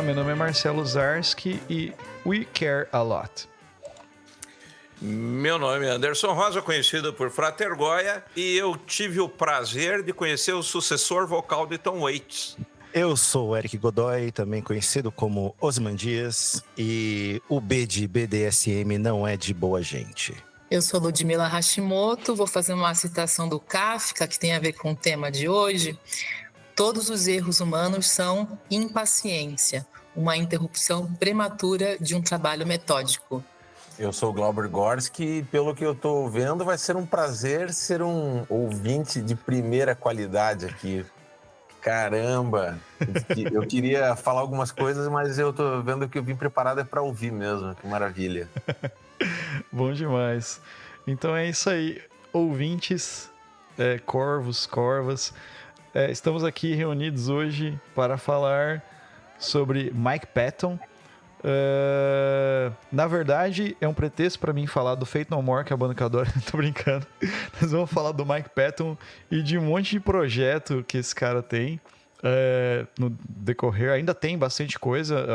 Meu nome é Marcelo Zarski e we care a lot. Meu nome é Anderson Rosa, conhecido por Frater Goya, e eu tive o prazer de conhecer o sucessor vocal de Tom Waits. Eu sou o Eric Godoy, também conhecido como Osman Dias, e o B de BDSM não é de boa gente. Eu sou Ludmila Hashimoto, vou fazer uma citação do Kafka, que tem a ver com o tema de hoje. Todos os erros humanos são impaciência, uma interrupção prematura de um trabalho metódico. Eu sou o Glauber Gorski e, pelo que eu estou vendo, vai ser um prazer ser um ouvinte de primeira qualidade aqui. Caramba! Eu queria falar algumas coisas, mas eu estou vendo que eu vim preparado é para ouvir mesmo. Que maravilha! Bom demais. Então é isso aí, ouvintes, corvos, corvas. Estamos aqui reunidos hoje para falar sobre Mike Patton. Na verdade, é um pretexto para mim falar do Faith No More, que é a banda que eu adoro. Tô brincando. Nós vamos falar do Mike Patton e de um monte de projeto que esse cara tem no decorrer. Ainda tem bastante coisa.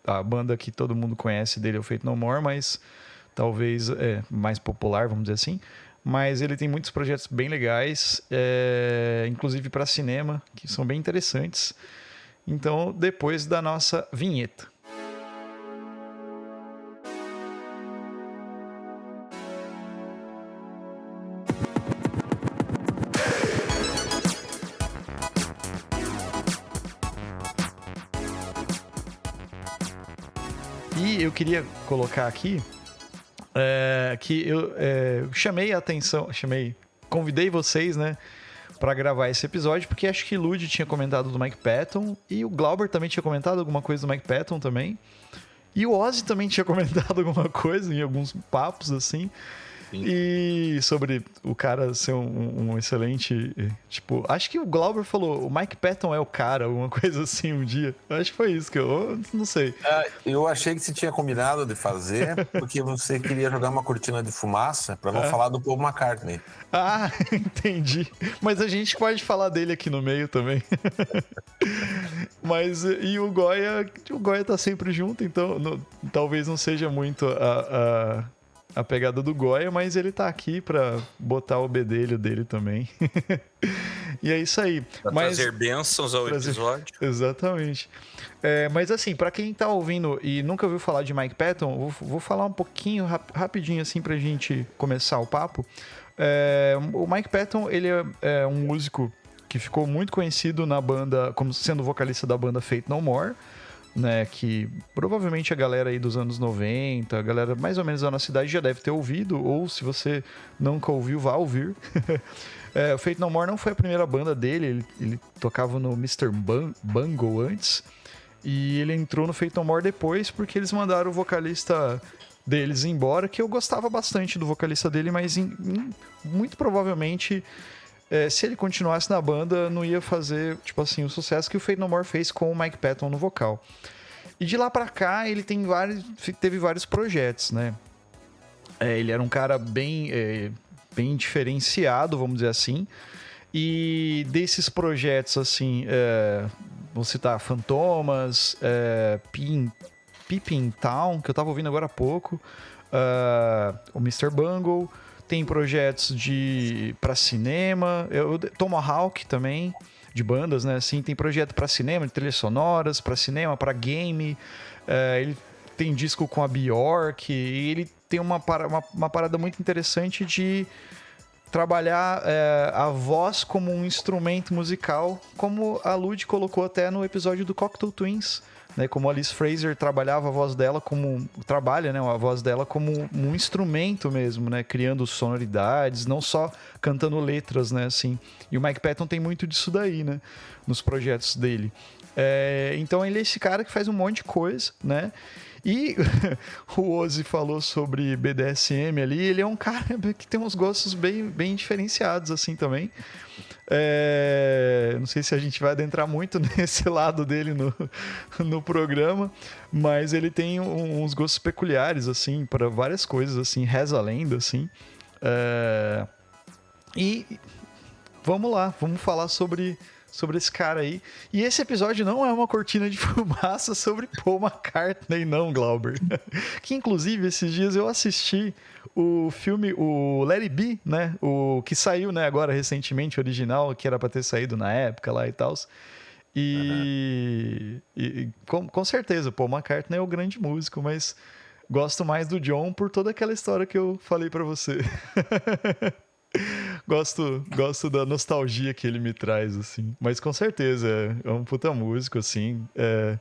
A banda que todo mundo conhece dele é o Faith No More, mas talvez mais popular, vamos dizer assim. Mas ele tem muitos projetos bem legais, inclusive para cinema, que são bem interessantes. Então, depois da nossa vinheta. E eu queria colocar aqui que eu chamei a atenção, convidei vocês, né, para gravar esse episódio, porque acho que Lud tinha comentado do Mike Patton e o Glauber também tinha comentado alguma coisa do Mike Patton também. E o Ozzy também tinha comentado alguma coisa em alguns papos, assim. Sim. E sobre o cara ser um excelente... Tipo, acho que o Glauber falou, o Mike Patton é o cara, alguma coisa assim um dia. Acho que foi isso que eu não sei. Eu achei que você tinha combinado de fazer, porque você queria jogar uma cortina de fumaça para não falar do Paul McCartney. Ah, entendi. Mas a gente pode falar dele aqui no meio também. Mas, e o Goya tá sempre junto, então talvez não seja muito a pegada do Goya, mas ele tá aqui pra botar o bedelho dele também. E é isso aí. Pra trazer bênçãos ao episódio. Exatamente. Mas assim, pra quem tá ouvindo e nunca ouviu falar de Mike Patton, vou falar um pouquinho, rapidinho assim, pra gente começar o papo. O Mike Patton, ele é um músico que ficou muito conhecido na banda, como sendo vocalista da banda Faith No More, né, que provavelmente a galera aí dos anos 90, a galera mais ou menos da nossa cidade já deve ter ouvido, ou se você nunca ouviu, vá ouvir. O Faith No More não foi a primeira banda dele, ele tocava no Mr. Bungle antes, e ele entrou no Faith No More depois porque eles mandaram o vocalista deles embora, que eu gostava bastante do vocalista dele, mas muito provavelmente... se ele continuasse na banda, não ia fazer, tipo assim, o sucesso que o Faith No More fez com o Mike Patton no vocal. E de lá pra cá, ele teve vários projetos, né? Ele era um cara bem diferenciado, vamos dizer assim. E desses projetos, assim, vou citar Fantomas, Peeping Town, que eu tava ouvindo agora há pouco, o Mr. Bungle. Tem projetos para cinema, Tomahawk também, de bandas, né? Assim, tem projeto para cinema, de trilhas sonoras, para cinema, para game. Ele tem disco com a Bjork e ele tem uma parada muito interessante de trabalhar a voz como um instrumento musical, como a Lud colocou até no episódio do Cocteau Twins, né, como a Alice Fraser trabalhava a voz dela a voz dela como um instrumento mesmo, né, criando sonoridades, não só cantando letras, né, assim. E o Mike Patton tem muito disso daí, né, nos projetos dele. Então ele é esse cara que faz um monte de coisa, né. E o Ozzy falou sobre BDSM ali, ele é um cara que tem uns gostos bem, bem diferenciados assim também. Não sei se a gente vai adentrar muito nesse lado dele no programa, mas ele tem uns gostos peculiares assim para várias coisas, assim, reza a lenda, assim. E vamos lá, vamos falar sobre sobre esse cara aí. E esse episódio não é uma cortina de fumaça sobre Paul McCartney, não, Glauber. Que, inclusive, esses dias eu assisti o filme, o Let It Be, né? O que saiu, né, agora recentemente, original, que era pra ter saído na época lá e tal. E com certeza, o Paul McCartney é o grande músico, mas gosto mais do John por toda aquela história que eu falei pra você. Gosto da nostalgia que ele me traz, assim. Mas com certeza, é um puta músico, assim. É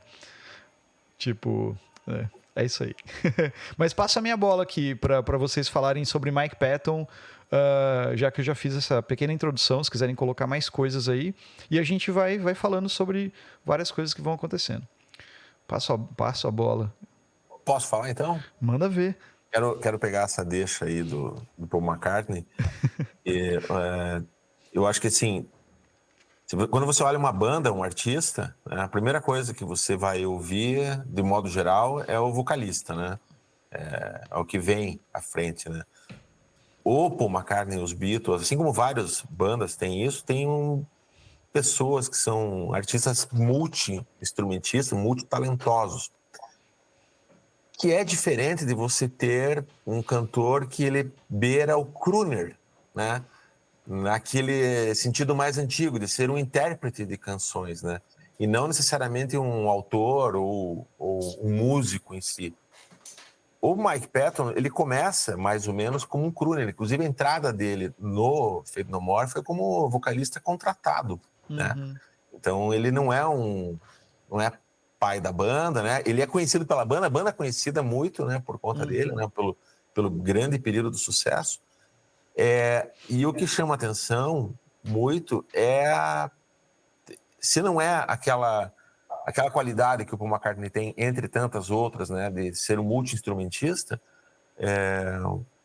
isso aí. Mas passa a minha bola aqui para vocês falarem sobre Mike Patton, já que eu já fiz essa pequena introdução, se quiserem colocar mais coisas aí. E a gente vai falando sobre várias coisas que vão acontecendo. Passo a bola. Posso falar, então? Manda ver. Quero pegar essa deixa aí do Paul McCartney. Eu acho que, assim, quando você olha uma banda, um artista, né, a primeira coisa que você vai ouvir, de modo geral, é o vocalista, né? É o que vem à frente, né? O Paul McCartney, os Beatles, assim como várias bandas têm isso, tem pessoas que são artistas multi-instrumentistas, multitalentosos. Que é diferente de você ter um cantor que ele beira o crooner, né? Naquele sentido mais antigo, de ser um intérprete de canções, né? E não necessariamente um autor ou um músico em si. O Mike Patton, ele começa mais ou menos como um crooner. Inclusive, a entrada dele no Faith No More foi como vocalista contratado, né? Então, ele não é pai da banda, né? Ele é conhecido pela banda, a banda é conhecida muito, né, por conta dele, né, pelo grande período do sucesso. E o que chama atenção muito se não é aquela qualidade que o Paul McCartney tem, entre tantas outras, né, de ser um multi-instrumentista,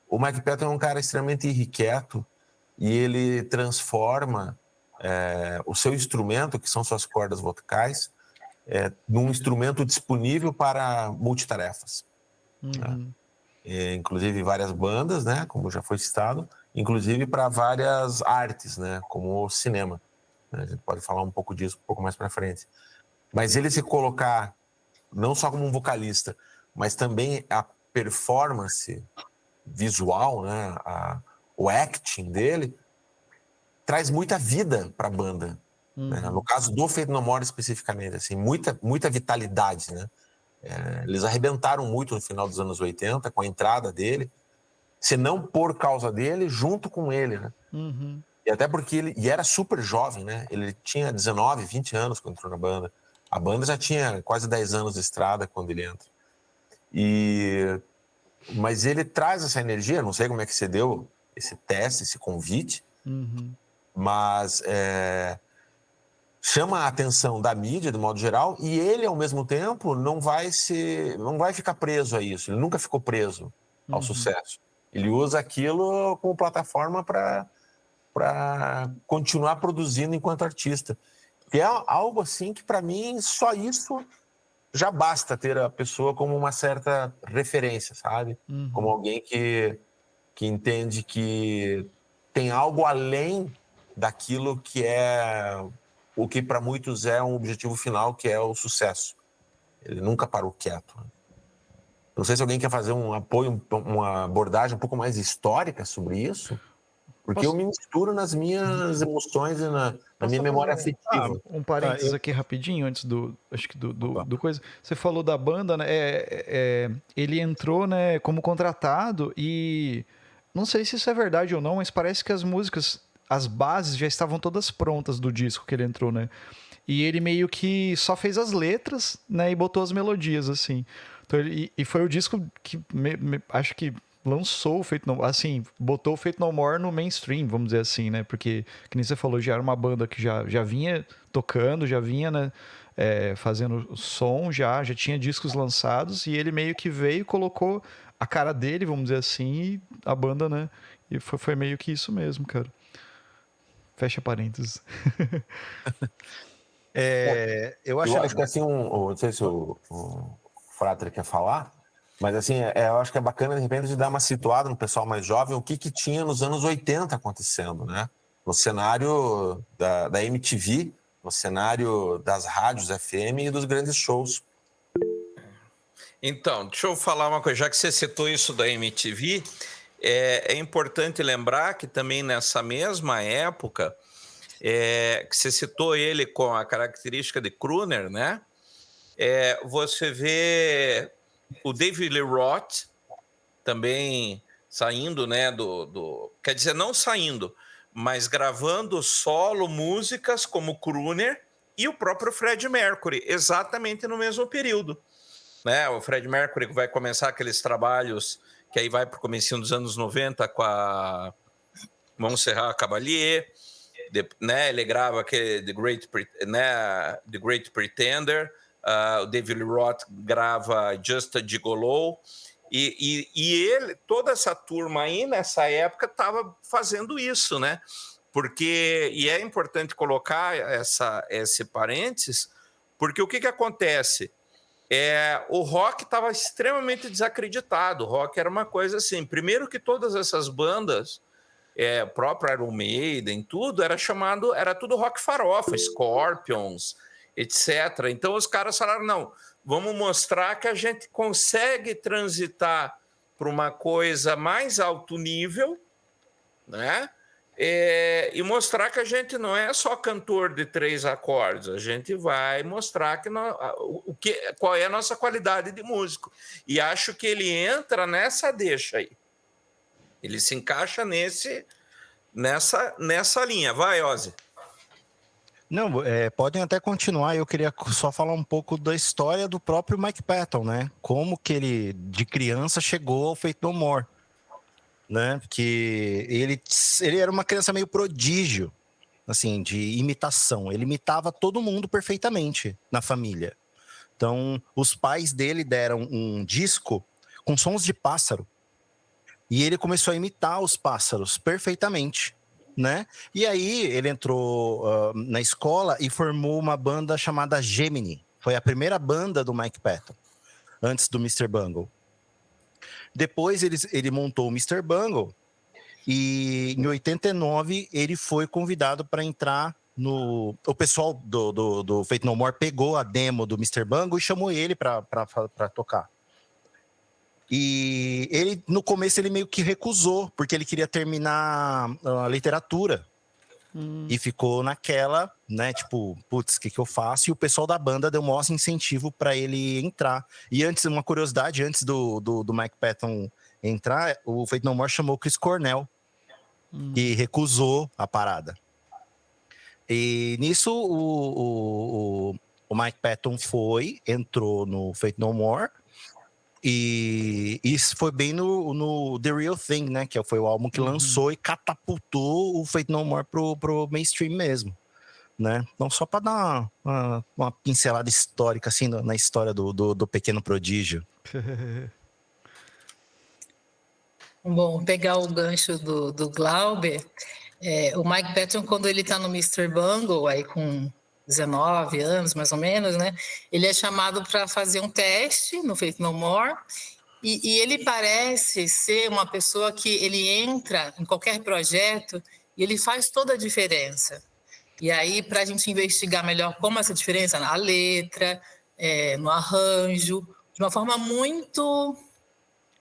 o Mike Patton é um cara extremamente irrequieto e ele transforma o seu instrumento, que são suas cordas vocais, num instrumento disponível para multitarefas. Né? Inclusive várias bandas, né, como já foi citado, inclusive para várias artes, né, como o cinema. A gente pode falar um pouco disso um pouco mais para frente. Mas ele se colocar não só como um vocalista, mas também a performance visual, né, o acting dele, traz muita vida para a banda. Né? No caso do Faith No More especificamente, assim, muita vitalidade, né? Eles arrebentaram muito no final dos anos 80 com a entrada dele, se não por causa dele, junto com ele, né? E até porque ele era super jovem, né? Ele tinha 19, 20 anos quando entrou na banda. A banda já tinha quase 10 anos de estrada quando ele entra. Mas ele traz essa energia, não sei como é que você deu esse teste, esse convite, mas chama a atenção da mídia, de modo geral, e ele, ao mesmo tempo, não vai ficar preso a isso. Ele nunca ficou preso ao sucesso. Ele usa aquilo como plataforma para continuar produzindo enquanto artista. E é algo assim que, para mim, só isso já basta ter a pessoa como uma certa referência, sabe? Como alguém que entende que tem algo além daquilo que é o que para muitos é um objetivo final, que é o sucesso. Ele nunca parou quieto. Não sei se alguém quer fazer um apoio, uma abordagem um pouco mais histórica sobre isso, porque eu me misturo nas minhas emoções e na minha memória afetiva. Um parênteses aqui rapidinho, antes do coisa. Você falou da banda, né? Ele entrou, né, como contratado e não sei se isso é verdade ou não, mas parece que as músicas, as bases já estavam todas prontas do disco que ele entrou, né? E ele meio que só fez as letras, né, e botou as melodias, assim. Então, e foi o disco que acho que lançou o Faith No More, assim, botou o Faith No More no mainstream, vamos dizer assim, né? Porque, que nem você falou, já era uma banda que já vinha tocando, já vinha, né, fazendo som, já tinha discos lançados, e ele meio que veio e colocou a cara dele, vamos dizer assim, e a banda, né? E foi meio que isso mesmo, cara. Fecha parênteses. Eu acho que assim, não sei se o Frater quer falar, mas assim, eu acho que é bacana, de repente, de dar uma situada no pessoal mais jovem, o que tinha nos anos 80 acontecendo, né? No cenário da MTV no cenário das rádios FM e dos grandes shows. Então, deixa eu falar uma coisa, já que você citou isso da MTV, é importante lembrar que também nessa mesma época, que você citou ele com a característica de crooner, né? Você vê o David Lee Roth também saindo, né, quer dizer, não saindo, mas gravando solo músicas como crooner, e o próprio Freddie Mercury, exatamente no mesmo período. Né? O Freddie Mercury vai começar aqueles trabalhos que aí vai para o comecinho dos anos 90 com a Montserrat Caballé, né? Ele grava aquele The Great Pretender, o David Lee Roth grava Just a Gigolo, e ele, toda essa turma aí nessa época estava fazendo isso, né? Porque, e é importante colocar esse parênteses, porque o que acontece? O rock estava extremamente desacreditado. O rock era uma coisa assim. Primeiro que todas essas bandas, o próprio Iron Maiden, tudo era tudo rock farofa, Scorpions, etc. Então os caras falaram: não, vamos mostrar que a gente consegue transitar para uma coisa mais alto nível, né? E mostrar que a gente não é só cantor de 3 acordes, a gente vai mostrar qual é a nossa qualidade de músico. E acho que ele entra nessa deixa aí. Ele se encaixa nessa linha. Vai, Ozzy. Não, podem até continuar. Eu queria só falar um pouco da história do próprio Mike Patton, né? Como que ele, de criança, chegou ao Faith No More. Né? Porque ele era uma criança meio prodígio, assim, de imitação. Ele imitava todo mundo perfeitamente na família. Então, os pais dele deram um disco com sons de pássaro. E ele começou a imitar os pássaros perfeitamente, né? E aí ele entrou na escola e formou uma banda chamada Gemini. Foi a primeira banda do Mike Patton, antes do Mr. Bungle. Depois ele montou o Mr. Bungle e em 89 ele foi convidado para entrar no... O pessoal do Faith No More pegou a demo do Mr. Bungle e chamou ele para tocar. E ele, no começo, ele meio que recusou, porque ele queria terminar a literatura. E ficou naquela, né, tipo, putz, o que eu faço? E o pessoal da banda deu o maior incentivo para ele entrar. E antes, uma curiosidade, antes do Mike Patton entrar, o Faith No More chamou o Chris Cornell, que recusou a parada. E nisso, o Mike Patton entrou no Faith No More, e isso foi bem no The Real Thing, né? Que foi o álbum que lançou e catapultou o Faith No More pro mainstream mesmo, né? Então, só para dar uma pincelada histórica, assim, na história do pequeno prodígio. Bom, pegar o gancho do Glauber, o Mike Patton, quando ele está no Mr. Bungle, aí com 19 anos, mais ou menos, né? Ele é chamado para fazer um teste no Faith No More e ele parece ser uma pessoa que ele entra em qualquer projeto e ele faz toda a diferença. E aí, para a gente investigar melhor como essa diferença na letra, no arranjo, de uma forma muito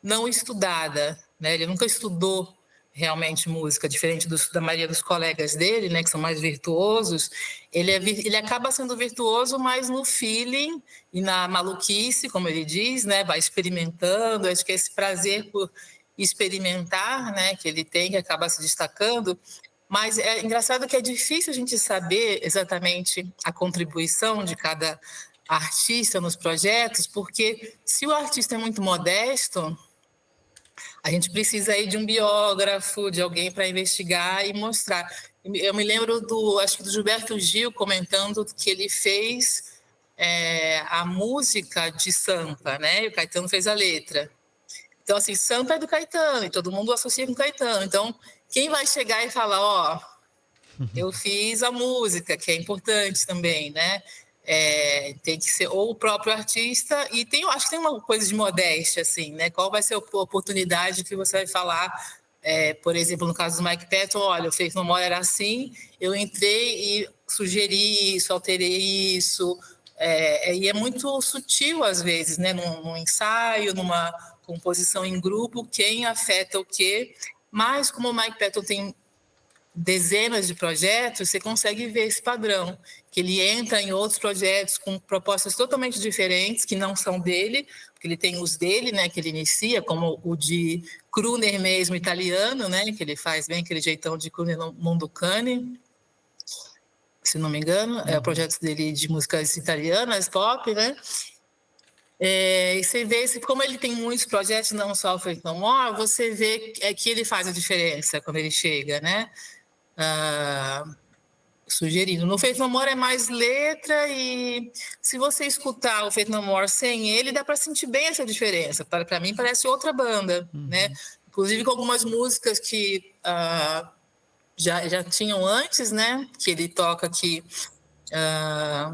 não estudada, né? Ele nunca estudou realmente música, diferente da maioria dos colegas dele, né, que são mais virtuosos. Ele acaba sendo virtuoso mais no feeling e na maluquice, como ele diz, né, vai experimentando. Acho que esse prazer por experimentar, né, que ele tem, que acaba se destacando. Mas é engraçado que é difícil a gente saber exatamente a contribuição de cada artista nos projetos, porque se o artista é muito modesto, a gente precisa aí de um biógrafo, de alguém para investigar e mostrar. Eu me lembro acho que do Gilberto Gil comentando que ele fez a música de Sampa, né? E o Caetano fez a letra. Então, assim, Sampa é do Caetano e todo mundo associa com Caetano. Então, quem vai chegar e falar, eu fiz a música, que é importante também, né? Tem que ser ou o próprio artista, e acho que tem uma coisa de modéstia, assim, né? Qual vai ser a oportunidade que você vai falar Por exemplo, no caso do Mike Patton, olha, o Faith No More era assim, eu entrei e sugeri isso, alterei isso, e é muito sutil às vezes, né? Num ensaio, numa composição em grupo, quem afeta o quê, mas como o Mike Patton tem dezenas de projetos, você consegue ver esse padrão, que ele entra em outros projetos com propostas totalmente diferentes, que não são dele, porque ele tem os dele, né, que ele inicia, como o de crooner mesmo, italiano, né, que ele faz bem aquele jeitão de crooner no Mondocane, se não me engano, é o projeto dele de músicas italianas, pop, né, e você vê, como ele tem muitos projetos, não só o Faith No More, você vê que ele faz a diferença quando ele chega, né, sugerindo. No Faith No More é mais letra e se você escutar o Faith No More sem ele, dá para sentir bem essa diferença. Para mim parece outra banda, né? Inclusive com algumas músicas que já tinham antes, né? Que ele toca que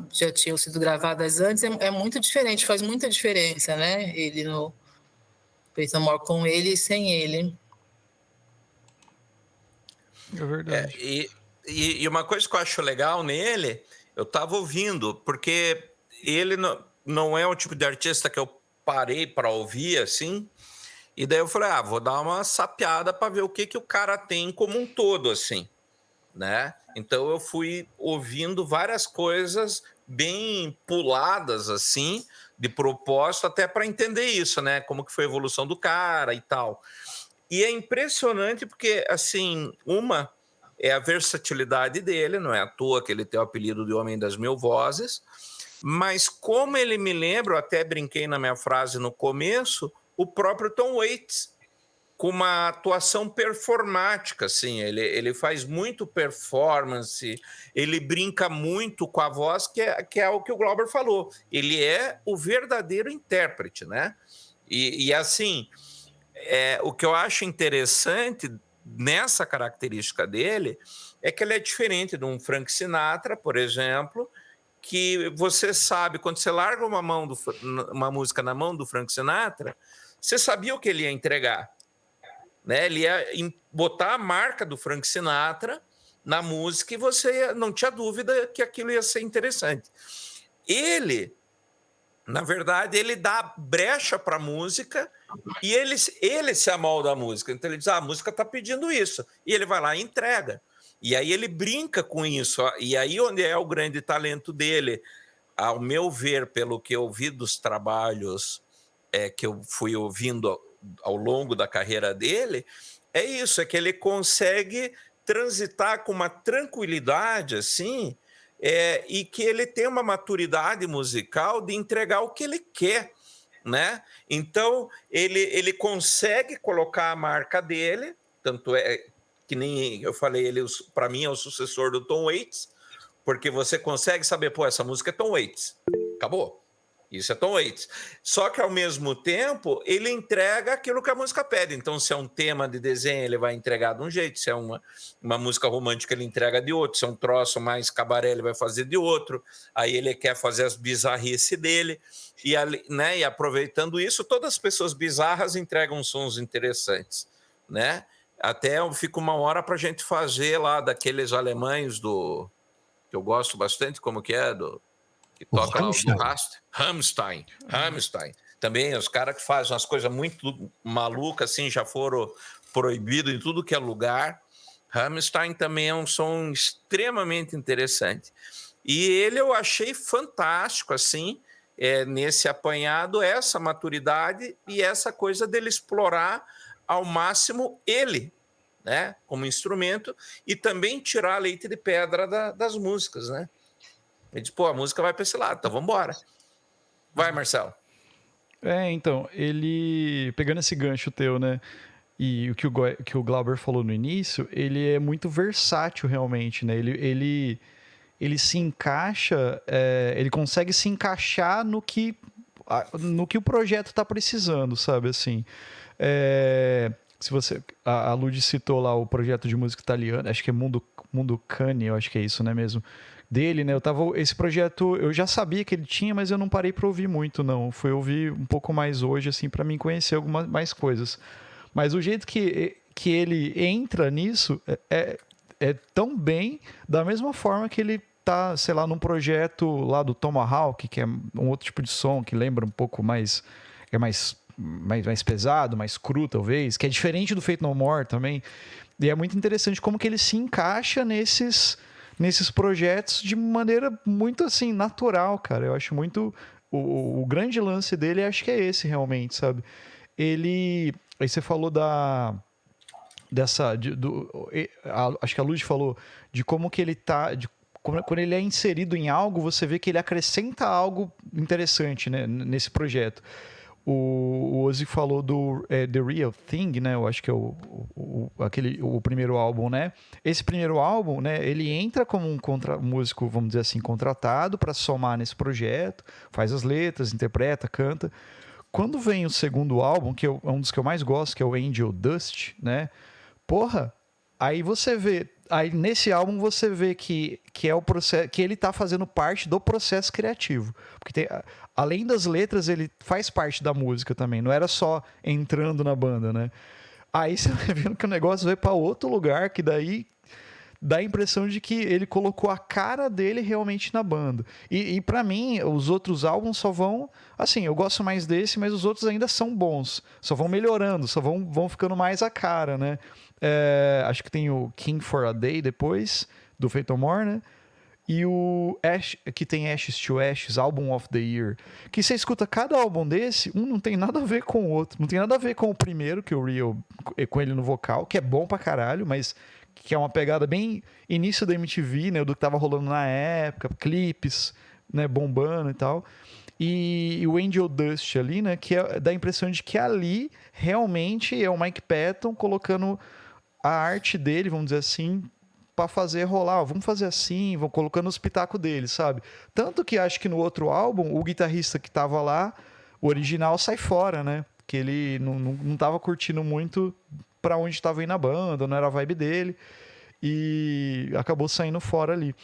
já tinham sido gravadas antes. É muito diferente, faz muita diferença, né? Ele no Faith No More com ele e sem ele. É verdade. E uma coisa que eu acho legal nele, eu estava ouvindo, porque ele não é o tipo de artista que eu parei para ouvir assim, e daí eu falei, vou dar uma sapeada para ver o que o cara tem como um todo, assim, né? Então eu fui ouvindo várias coisas bem puladas, assim, de propósito, até para entender isso, né? Como que foi a evolução do cara e tal. E é impressionante porque, assim, é a versatilidade dele, não é à toa que ele tem o apelido de Homem das Mil Vozes, mas como ele me lembra, eu até brinquei na minha frase no começo, o próprio Tom Waits, com uma atuação performática, assim, ele faz muito performance, ele brinca muito com a voz, que é o que o Glauber falou, ele é o verdadeiro intérprete, né? E assim, o que eu acho interessante nessa característica dele é que ele é diferente de um Frank Sinatra, por exemplo, que você sabe, quando você larga uma música na mão do Frank Sinatra, você sabia o que ele ia entregar, né? Ele ia botar a marca do Frank Sinatra na música e você não tinha dúvida que aquilo ia ser interessante. Ele, na verdade, ele dá brecha para a música e ele se amolda a música. Então ele diz, a música está pedindo isso. E ele vai lá e entrega. E aí ele brinca com isso. E aí onde é o grande talento dele, ao meu ver, pelo que eu vi dos trabalhos que eu fui ouvindo ao longo da carreira dele, é isso, é que ele consegue transitar com uma tranquilidade assim, e que ele tem uma maturidade musical de entregar o que ele quer, né? Então ele consegue colocar a marca dele, tanto é que nem eu falei, ele para mim é o sucessor do Tom Waits, porque você consegue saber, pô, essa música é Tom Waits, acabou. Isso é Tom Waits. Só que, ao mesmo tempo, ele entrega aquilo que a música pede. Então, se é um tema de desenho, ele vai entregar de um jeito. Se é uma música romântica, ele entrega de outro. Se é um troço mais cabaré, ele vai fazer de outro. Aí ele quer fazer as bizarrices dele. E aproveitando isso, todas as pessoas bizarras entregam sons interessantes, né? Até fica uma hora para a gente fazer lá daqueles alemães que eu gosto bastante, como que é, que toca lá do Rammstein. Também os caras que fazem umas coisas muito malucas, assim, já foram proibidos em tudo que é lugar. Rammstein também é um som extremamente interessante. E ele eu achei fantástico, assim, nesse apanhado, essa maturidade e essa coisa dele explorar ao máximo ele, né, como instrumento, e também tirar leite de pedra das músicas, né? Ele diz, pô, a música vai para esse lado, então vamos embora. Vai, Marcelo. Então, ele... Pegando esse gancho teu, né? E o que o Glauber falou no início, ele é muito versátil, realmente, né? Ele se encaixa... ele consegue se encaixar no que o projeto está precisando, sabe? Assim... se você... A Lud citou lá o projeto de música italiana, acho que é Mondocane, eu acho que é isso, né mesmo? Dele, né? Esse projeto eu já sabia que ele tinha, mas eu não parei para ouvir muito, não. Fui ouvir um pouco mais hoje, assim, para mim conhecer algumas mais coisas. Mas o jeito que que ele entra nisso é tão bem, da mesma forma que ele tá, sei lá, num projeto lá do Tomahawk, que é um outro tipo de som que lembra um pouco mais... É mais pesado, mais cru, talvez, que é diferente do Faith No More também. E é muito interessante como que ele se encaixa nesses projetos de maneira muito, assim, natural, cara. Eu acho muito... O grande lance dele, acho que é esse, realmente, sabe? Aí você falou acho que a Luz falou de como que ele tá... Quando ele é inserido em algo, você vê que ele acrescenta algo interessante, né, nesse projeto. O Ozzy falou do The Real Thing, né? Eu acho que é o primeiro álbum, né? Esse primeiro álbum, né? Ele entra como um músico, vamos dizer assim, contratado para somar nesse projeto, faz as letras, interpreta, canta. Quando vem o segundo álbum, que é um dos que eu mais gosto, que é o Angel Dust, né? Porra, aí você vê... Aí nesse álbum você vê que é o processo, que ele tá fazendo parte do processo criativo. Porque além das letras, ele faz parte da música também. Não era só entrando na banda, né? Aí você vai vendo que o negócio vai para outro lugar, que daí dá a impressão de que ele colocou a cara dele realmente na banda. E para mim, os outros álbuns só vão... Assim, eu gosto mais desse, mas os outros ainda são bons. Só vão melhorando, só vão ficando mais a cara, né? Acho que tem o King for a Day depois, do Faith No More, né? E o Ash, que tem Ashes to Ashes, Album of the Year. Que você escuta cada álbum desse, não tem nada a ver com o outro. Não tem nada a ver com o primeiro, que é o Real, com ele no vocal, que é bom pra caralho, mas que é uma pegada bem início da MTV, né? Do que tava rolando na época, clipes, né? Bombando e tal. E o Angel Dust ali, né? Que dá a impressão de que ali realmente é o Mike Patton colocando a arte dele, vamos dizer assim, para fazer rolar. Vamos fazer assim, vão colocando os pitacos dele, sabe? Tanto que acho que no outro álbum, o guitarrista que tava lá, o original, sai fora, né? Que ele não tava curtindo muito para onde tava indo a banda, não era a vibe dele. E acabou saindo fora ali.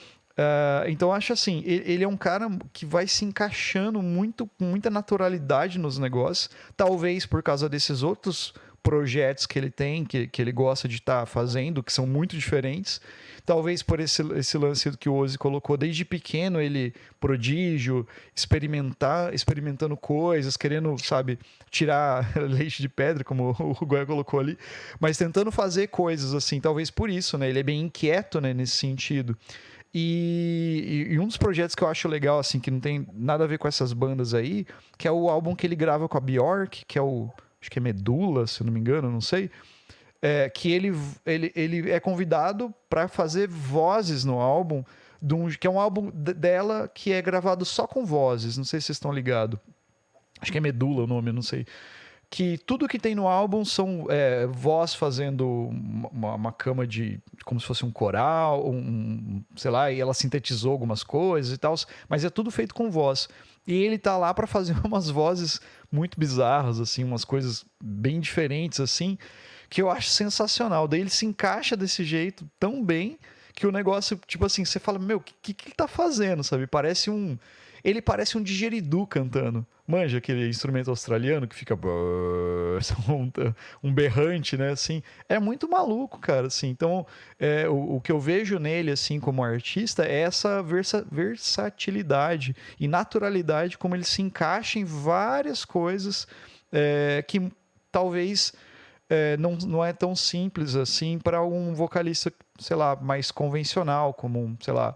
Então acho assim, ele é um cara que vai se encaixando com muita naturalidade nos negócios, talvez por causa desses outros projetos que ele tem, que ele gosta de estar fazendo, que são muito diferentes, talvez por esse lance que o Ozzy colocou, desde pequeno ele prodígio, experimentando coisas, querendo, sabe, tirar leite de pedra, como o Goya colocou ali, mas tentando fazer coisas assim, talvez por isso, né, ele é bem inquieto, né, nesse sentido. E um dos projetos que eu acho legal, assim, que não tem nada a ver com essas bandas aí, que é o álbum que ele grava com a Bjork, que é acho que é Medula, se eu não me engano, não sei. Que ele é convidado para fazer vozes no álbum, que é um álbum dela que é gravado só com vozes. Não sei se vocês estão ligados. Acho que é Medula o nome, não sei. Que tudo que tem no álbum são voz fazendo uma cama de... como se fosse um coral, sei lá, e ela sintetizou algumas coisas e tal, mas é tudo feito com voz. E ele tá lá para fazer umas vozes muito bizarras, assim, umas coisas bem diferentes, assim, que eu acho sensacional. Daí ele se encaixa desse jeito tão bem que o negócio, tipo assim, você fala, meu, o que ele tá fazendo, sabe? Ele parece um didgeridoo cantando. Manja aquele instrumento australiano que fica um berrante, né? Assim, é muito maluco, cara. Assim, então, o que eu vejo nele, assim, como artista, é essa versatilidade e naturalidade, como ele se encaixa em várias coisas que talvez não é tão simples assim para um vocalista, sei lá, mais convencional, como sei lá,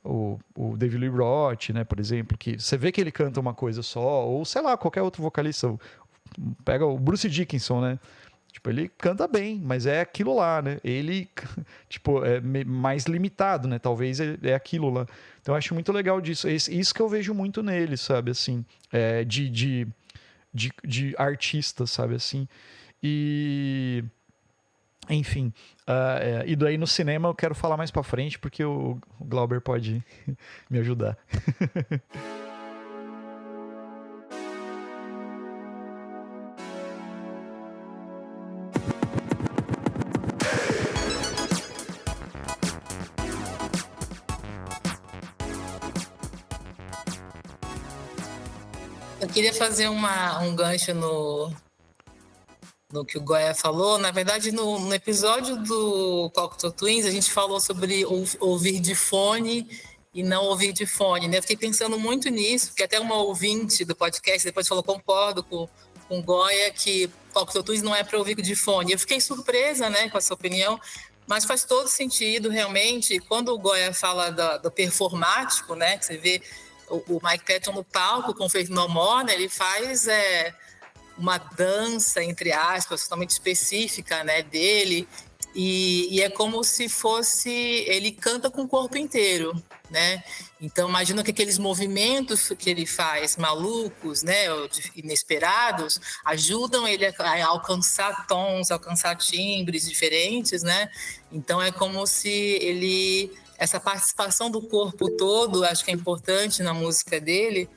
o David Lee Roth, né, por exemplo, que você vê que ele canta uma coisa só, ou sei lá, qualquer outro vocalista. Pega o Bruce Dickinson, né? Tipo, ele canta bem, mas é aquilo lá, né? Ele, tipo, é mais limitado, né? Talvez é aquilo lá. Então eu acho muito legal disso. Isso que eu vejo muito nele, sabe? Assim, de artista, sabe? Assim. E... Enfim, e daí no cinema eu quero falar mais pra frente, porque o Glauber pode me ajudar. Eu queria fazer um gancho no que o Goya falou. Na verdade, no episódio do Cocteau Twins, a gente falou sobre ouvir de fone e não ouvir de fone, né? Eu fiquei pensando muito nisso, porque até uma ouvinte do podcast depois falou, concordo com o Goya, que Cocteau Twins não é para ouvir de fone. Eu fiquei surpresa, né, com essa opinião, mas faz todo sentido, realmente. Quando o Goya fala do performático, né, que você vê o Mike Patton no palco com o Faith No More, né, ele faz uma dança, entre aspas, totalmente específica, né, dele, e é como se fosse... Ele canta com o corpo inteiro, né? Então, imagina que aqueles movimentos que ele faz, malucos, né, inesperados, ajudam ele a alcançar tons, alcançar timbres diferentes, né? Então, é como se ele... Essa participação do corpo todo, acho que é importante na música dele,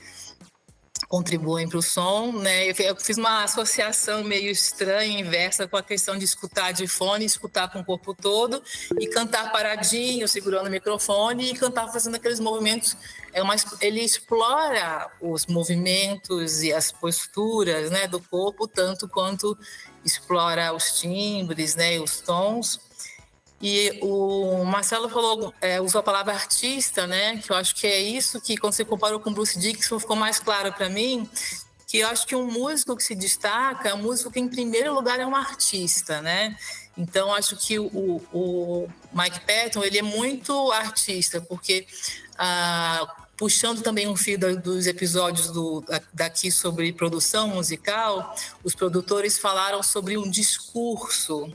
contribuem para o som, né? Eu fiz uma associação meio estranha, inversa, com a questão de escutar de fone, escutar com o corpo todo e cantar paradinho, segurando o microfone e cantar fazendo aqueles movimentos. Ele explora os movimentos e as posturas, né, do corpo, tanto quanto explora os timbres, né, e os tons. E o Marcelo usou a palavra artista, né? Que eu acho que é isso que, quando você comparou com o Bruce Dickinson, ficou mais claro para mim, que eu acho que um músico que se destaca é um músico que, em primeiro lugar, é um artista, né? Então, acho que o Mike Patton, ele é muito artista, porque... puxando também um fio dos episódios daqui sobre produção musical, os produtores falaram sobre um discurso,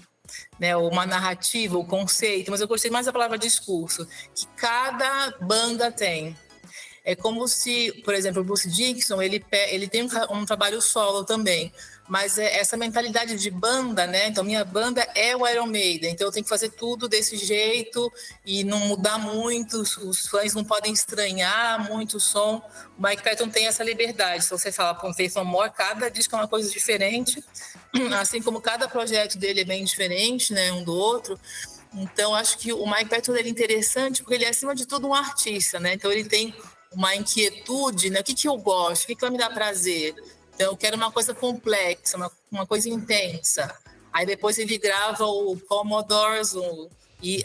né, uma narrativa, o conceito, mas eu gostei mais da palavra discurso, que cada banda tem. É como se, por exemplo, o Bruce Dickinson, ele tem um trabalho solo também, mas essa mentalidade de banda, né? Então, minha banda é o Iron Maiden, então eu tenho que fazer tudo desse jeito e não mudar muito, os fãs não podem estranhar muito o som. O Mike Patton tem essa liberdade. Se você fala com Faith No More, cada disco é uma coisa diferente, assim como cada projeto dele é bem diferente, né, um do outro. Então, acho que o Mike Patton, ele é interessante porque ele é, acima de tudo, um artista, né? Então, ele tem uma inquietude, né? O que eu gosto? O que vai me dar prazer? Então, eu quero uma coisa complexa, uma coisa intensa. Aí, depois, ele grava o Commodores,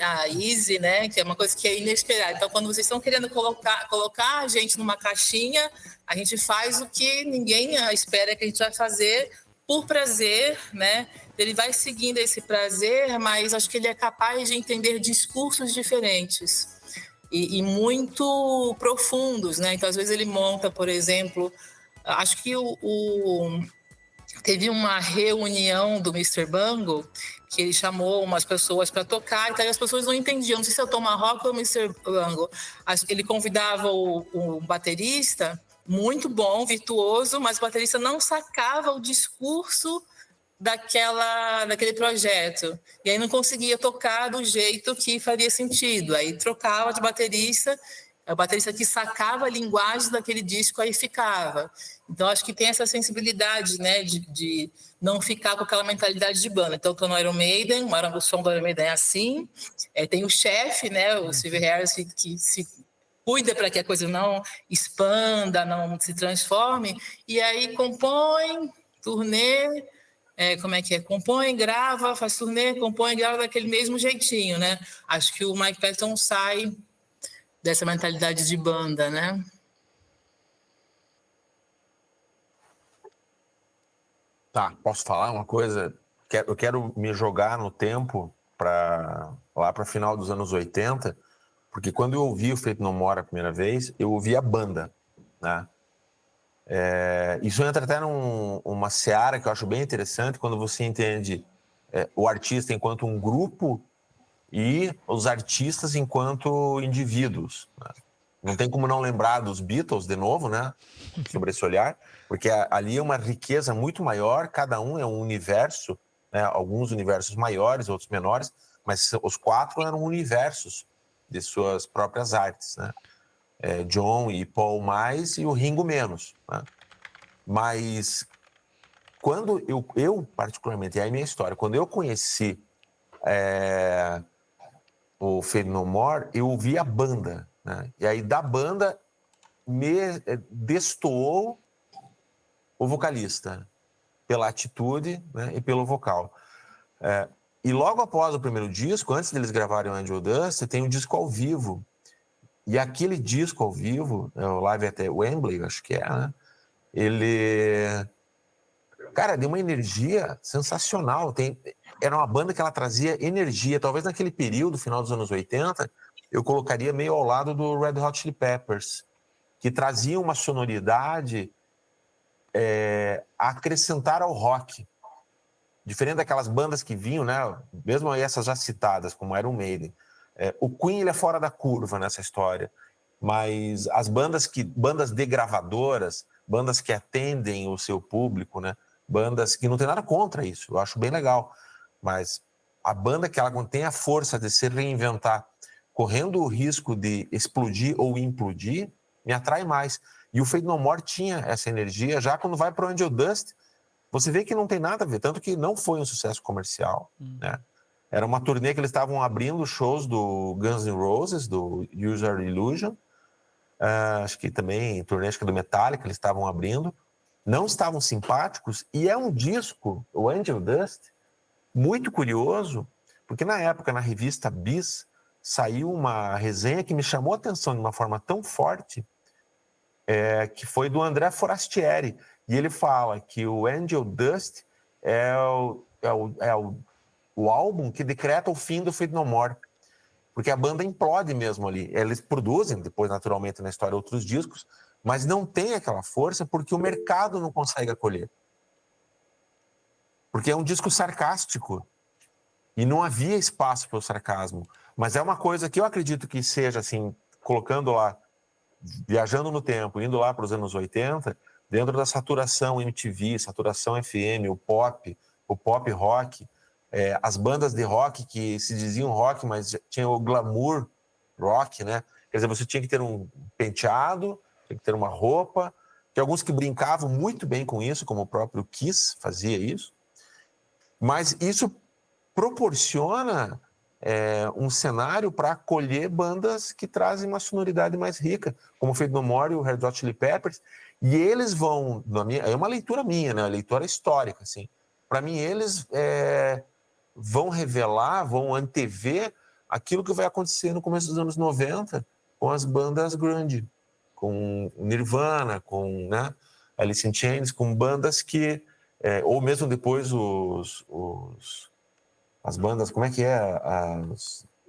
a Easy, né? Que é uma coisa que é inesperada. Então, quando vocês estão querendo colocar a gente numa caixinha, a gente faz o que ninguém espera que a gente vai fazer por prazer, né? Ele vai seguindo esse prazer, mas acho que ele é capaz de entender discursos diferentes e muito profundos, né? Então, às vezes ele monta, por exemplo, acho que teve uma reunião do Mr. Bungle que ele chamou umas pessoas para tocar, então as pessoas não entendiam, não sei se é o Tomahawk ou o Mr. Bungle. Ele convidava o baterista, muito bom, virtuoso, mas o baterista não sacava o discurso daquele projeto. E aí não conseguia tocar do jeito que faria sentido. Aí trocava de baterista, o baterista que sacava a linguagem daquele disco, aí ficava. Então, acho que tem essa sensibilidade, né, de não ficar com aquela mentalidade de banda. Então, estou no Iron Maiden, o som do Iron Maiden é assim. Tem o chefe, né, o Steve Harris, que se cuida para que a coisa não expanda, não se transforme. E aí compõe, turnê... como é que é? Compõe, grava, faz turnê, compõe, grava daquele mesmo jeitinho, né? Acho que o Mike Patton sai dessa mentalidade de banda, né? Tá, posso falar uma coisa? Eu quero me jogar no tempo lá para final dos anos 80, porque quando eu ouvi o Faith No More a primeira vez, eu ouvi a banda, né? Isso entra até numa seara que eu acho bem interessante, quando você entende o artista enquanto um grupo e os artistas enquanto indivíduos, né? Não tem como não lembrar dos Beatles, de novo, né? Sobre esse olhar, porque ali é uma riqueza muito maior, cada um é um universo, né? Alguns universos maiores, outros menores, mas os quatro eram universos de suas próprias artes, né? John e Paul mais e o Ringo menos, né? Mas quando eu particularmente, é a minha história, quando eu conheci o Faith No More, eu ouvi a banda, né? E aí da banda me destoou o vocalista. pela atitude, né, e pelo vocal. E logo após o primeiro disco, antes deles gravarem o Angel Dust, tem um disco ao vivo. E aquele disco ao vivo, o Live at Wembley, acho que né? Ele... Cara, deu uma energia sensacional. Era uma banda que ela trazia energia. Talvez naquele período, final dos anos 80, eu colocaria meio ao lado do Red Hot Chili Peppers, que trazia uma sonoridade a acrescentar ao rock. Diferente daquelas bandas que vinham, né? Mesmo essas já citadas, como Iron Maiden. O Queen, ele é fora da curva nessa história. Mas as bandas de gravadoras, bandas que atendem o seu público, né? Bandas que não tem nada contra isso, eu acho bem legal. Mas a banda que ela tem a força de se reinventar, correndo o risco de explodir ou implodir, me atrai mais. E o Faith No More tinha essa energia. Já quando vai para o Angel Dust, você vê que não tem nada a ver, tanto que não foi um sucesso comercial, né? Era uma turnê que eles estavam abrindo shows do Guns N' Roses, do Use Your Illusion, acho que também turnê do Metallica eles estavam abrindo, não estavam simpáticos, e é um disco, o Angel Dust, muito curioso, porque na época, na revista Bis, saiu uma resenha que me chamou a atenção de uma forma tão forte, que foi do André Forastieri, e ele fala que o Angel Dust é o álbum que decreta o fim do Faith No More, porque a banda implode mesmo ali. Eles produzem, depois, naturalmente, na história, outros discos, mas não tem aquela força porque o mercado não consegue acolher. Porque é um disco sarcástico e não havia espaço para o sarcasmo. Mas é uma coisa que eu acredito que seja, assim, colocando lá, viajando no tempo, indo lá para os anos 80, dentro da saturação MTV, saturação FM, o pop rock, as bandas de rock que se diziam rock, mas tinha o glamour rock, né? Quer dizer, você tinha que ter um penteado, tinha que ter uma roupa. Tinha alguns que brincavam muito bem com isso, como o próprio Kiss fazia isso. Mas isso proporciona um cenário para acolher bandas que trazem uma sonoridade mais rica, como o Faith No More e o Red Hot Chili Peppers. E eles vão... É uma leitura minha, né? Uma leitura histórica, assim. Para mim, eles vão revelar, vão antever aquilo que vai acontecer no começo dos anos 90 com as bandas grunge, com Nirvana, com, né, Alice in Chains, com bandas que... ou mesmo depois as bandas, como é que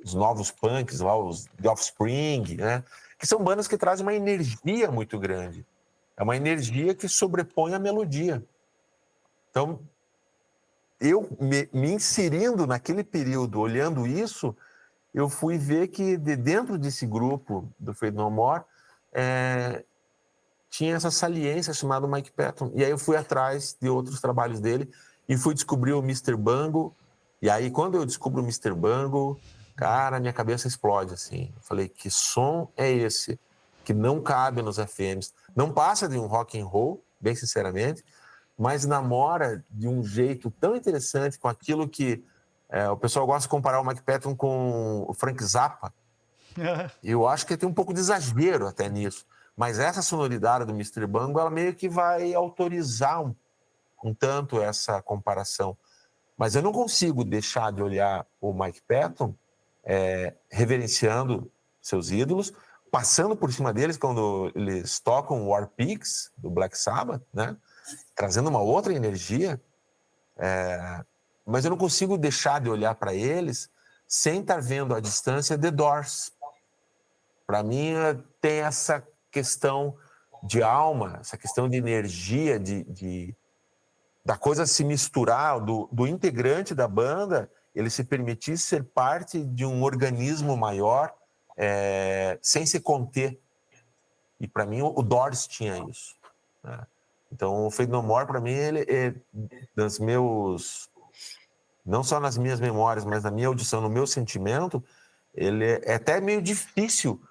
os novos punks, lá, os The Offspring, né? Que são bandas que trazem uma energia muito grande. É uma energia que sobrepõe a melodia. Então, eu me inserindo naquele período, olhando isso, eu fui ver que dentro desse grupo do Faith No More tinha essa saliência chamada Mike Patton. E aí eu fui atrás de outros trabalhos dele e fui descobrir o Mr. Bungle. E aí, quando eu descubro o Mr. Bungle, cara, minha cabeça explode, assim. Eu falei, que som é esse? Que não cabe nos FMs. Não passa de um rock and roll, bem sinceramente, mas namora de um jeito tão interessante com aquilo que o pessoal gosta de comparar o Mike Patton com o Frank Zappa. Eu acho que tem um pouco de exagero até nisso. Mas essa sonoridade do Mr. Bungle, ela meio que vai autorizar um tanto essa comparação. Mas eu não consigo deixar de olhar o Mike Patton reverenciando seus ídolos, passando por cima deles quando eles tocam War Pigs, do Black Sabbath, né? Trazendo uma outra energia. Mas eu não consigo deixar de olhar para eles sem estar vendo à distância The Doors. Para mim, tem essa questão de alma, essa questão de energia, da coisa se misturar, do integrante da banda, ele se permitir ser parte de um organismo maior, sem se conter. E para mim o Doors tinha isso, né? Então o Faith No More, para mim, ele é não só nas minhas memórias, mas na minha audição, no meu sentimento, ele é até meio difícil.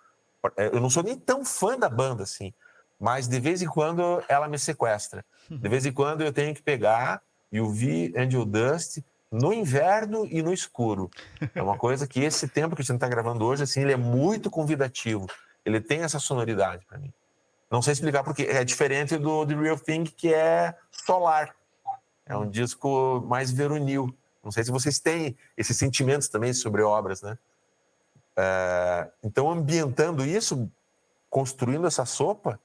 Eu não sou nem tão fã da banda assim, mas de vez em quando ela me sequestra. De vez em quando eu tenho que pegar e ouvir Angel Dust no inverno e no escuro. É uma coisa que esse tempo que a gente está gravando hoje, assim, ele é muito convidativo. Ele tem essa sonoridade para mim. Não sei explicar porque é diferente do The Real Thing, que é solar. É um disco mais veronil. Não sei se vocês têm esses sentimentos também sobre obras, né? Então, ambientando isso, construindo essa sopa,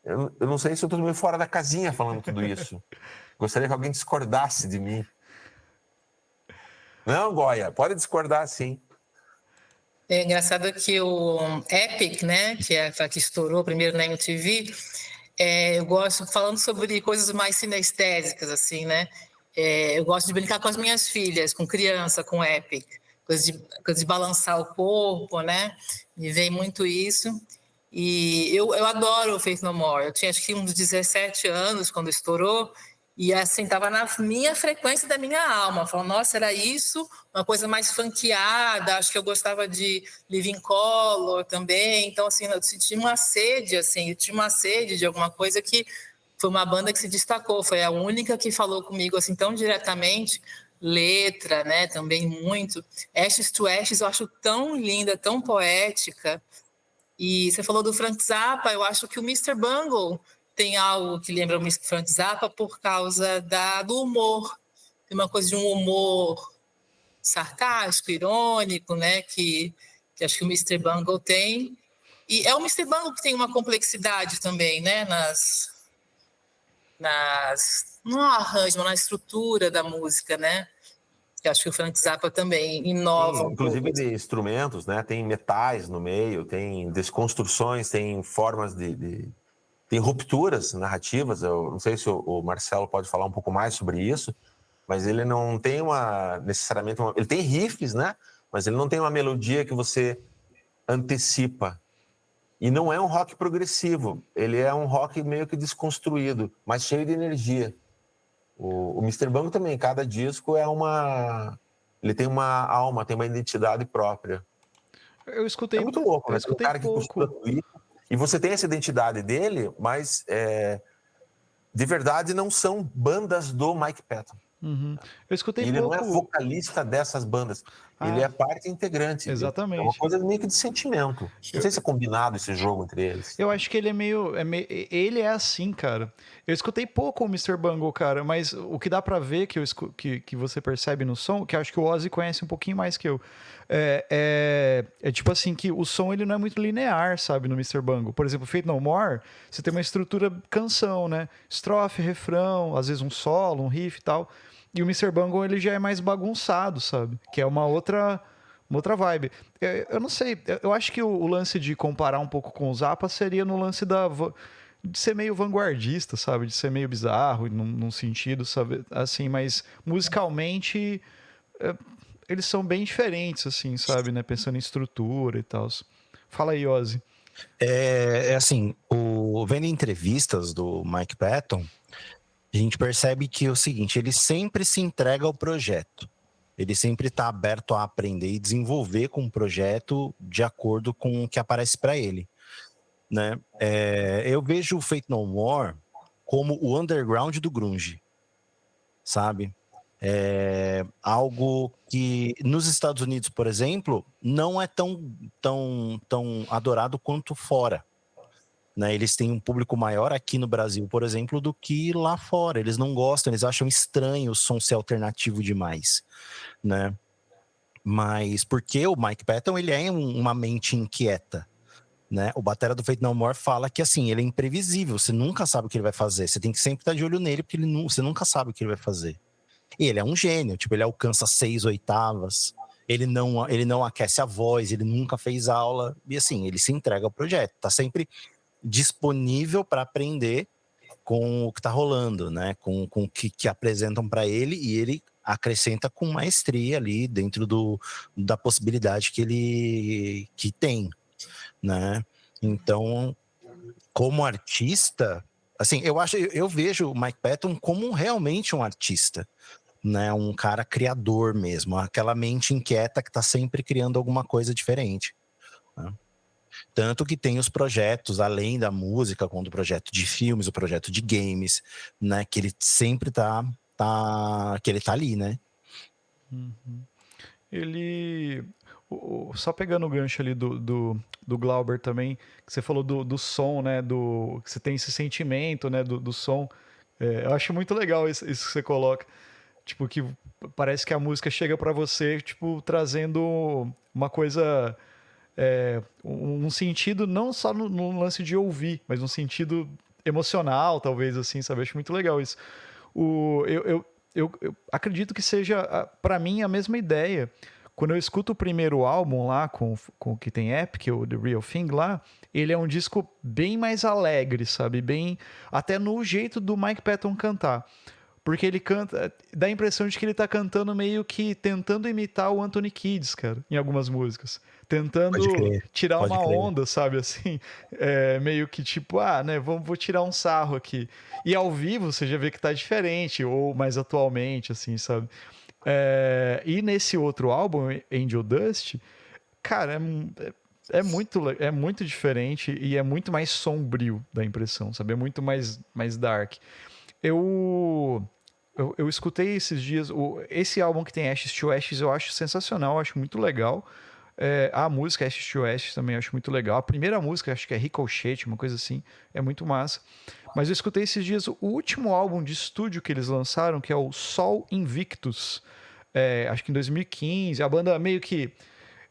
eu não sei se eu estou meio fora da casinha falando tudo isso. Gostaria que alguém discordasse de mim. Não, Goya, pode discordar, sim. É engraçado que o Epic, né, que é a que estourou primeiro na MTV, eu gosto, falando sobre coisas mais sinestésicas, assim, né? Eu gosto de brincar com as minhas filhas, com criança, com Epic. Coisa de balançar o corpo, né? Me vem muito isso. E eu adoro o Faith No More. Eu tinha acho que uns 17 anos quando estourou, e assim, estava na minha frequência da minha alma. Falando, nossa, era isso? Uma coisa mais funkeada. Acho que eu gostava de Living Colour também. Então, assim, eu senti uma sede, assim, eu tinha uma sede de alguma coisa que foi uma banda que se destacou. Foi a única que falou comigo, assim, tão diretamente. Letra, né, também muito. Ashes to Ashes eu acho tão linda, tão poética. E você falou do Frank Zappa, eu acho que o Mr. Bungle tem algo que lembra o Mr. Frank Zappa por causa do humor. Tem uma coisa de um humor sarcástico, irônico, né? Que acho que o Mr. Bungle tem. E é o Mr. Bungle que tem uma complexidade também, né? No arranjo, na estrutura da música, né? Que acho que o Frank Zappa também inova um Inclusive pouco. de instrumentos, né? Tem metais no meio, tem desconstruções, tem formas tem rupturas narrativas. Eu não sei se o Marcelo pode falar um pouco mais sobre isso, mas ele não tem necessariamente ele tem riffs, né? Mas ele não tem uma melodia que você antecipa. E não é um rock progressivo, ele é um rock meio que desconstruído, mas cheio de energia. O Mr. Bungle também, cada disco ele tem uma alma, tem uma identidade própria. Eu escutei, É muito louco, eu né? Tem um escutei cara que costura pouco. tudo isso, e você tem essa identidade dele, mas de verdade não são bandas do Mike Patton. Uhum. Eu escutei E ele não é pouco. vocalista dessas bandas, ele é parte integrante. É uma Exatamente. coisa meio que de sentimento. Não sei se é combinado esse jogo entre eles. Eu acho que ele é meio, ele é assim, cara. Eu escutei pouco o Mr. Bungle, cara, mas o que dá pra ver que você percebe no som, que eu acho que o Ozzy conhece um pouquinho mais que eu, é tipo assim, que o som ele não é muito linear, sabe, no Mr. Bungle. Por exemplo, Faith No More, você tem uma estrutura canção, né? Estrofe, refrão, às vezes um solo, um riff e tal. E o Mr. Bungle ele já é mais bagunçado, sabe? Que é uma outra vibe. Eu não sei, eu acho que o lance de comparar um pouco com o Zappa seria no lance de ser meio vanguardista, sabe? De ser meio bizarro, num sentido, sabe? Assim, mas musicalmente eles são bem diferentes, assim, sabe? Né? Pensando em estrutura e tal. Fala aí, Ozzy. Assim, vendo entrevistas do Mike Patton, a gente percebe que é o seguinte, ele sempre se entrega ao projeto. Ele sempre está aberto a aprender e desenvolver com o projeto de acordo com o que aparece para ele, né? Eu vejo o Faith No More como o underground do grunge, sabe? Algo que nos Estados Unidos, por exemplo, não é tão adorado quanto fora. Né, eles têm um público maior aqui no Brasil, por exemplo, do que lá fora. Eles não gostam, eles acham estranho o som ser alternativo demais, né? Mas porque o Mike Patton, ele é uma mente inquieta, né? O batera do Faith No More fala que, assim, ele é imprevisível, você nunca sabe o que ele vai fazer, você tem que sempre estar de olho nele, porque você nunca sabe o que ele vai fazer. E ele é um gênio, tipo, ele alcança 6 oitavas, ele não aquece a voz, ele nunca fez aula, e assim, ele se entrega ao projeto, tá sempre disponível para aprender com o que está rolando, né? Com o que apresentam para ele, e ele acrescenta com maestria ali dentro da possibilidade que ele tem, né? Então, como artista, assim, eu vejo o Mike Patton como realmente um artista, né? Um cara criador mesmo, aquela mente inquieta que está sempre criando alguma coisa diferente, né? Tanto que tem os projetos, além da música, como o projeto de filmes, o projeto de games, né? Que ele sempre que ele tá ali, né? Uhum. Ele... só pegando o gancho ali do Glauber também, que você falou do som, né? Que você tem esse sentimento, né? Do som. Eu acho muito legal isso que você coloca. Tipo, que parece que a música chega pra você, tipo, trazendo uma coisa... um sentido não só no lance de ouvir, mas um sentido emocional, talvez, assim, sabe? Eu acho muito legal isso. Eu acredito que seja, pra mim, a mesma ideia. Quando eu escuto o primeiro álbum lá, com o que tem Epic, o The Real Thing lá, ele é um disco bem mais alegre, sabe? Bem, até no jeito do Mike Patton cantar. Porque ele canta, dá a impressão de que ele tá cantando meio que tentando imitar o Anthony Kiedis, cara, em algumas músicas. Tentando tirar uma onda, sabe, assim, meio que tipo, né, vou tirar um sarro aqui. E ao vivo você já vê que tá diferente, ou mais atualmente, assim, sabe. E nesse outro álbum, Angel Dust, cara, é muito diferente e é muito mais sombrio, da impressão, sabe, é muito mais dark. Eu escutei esses dias, esse álbum que tem Ashes to Ashes eu acho sensacional, eu acho muito legal. A música Ashes to Ashes também eu acho muito legal. A primeira música, acho que é Ricochet, uma coisa assim, é muito massa. Mas eu escutei esses dias o último álbum de estúdio que eles lançaram, que é o Sol Invictus. Acho que em 2015. A banda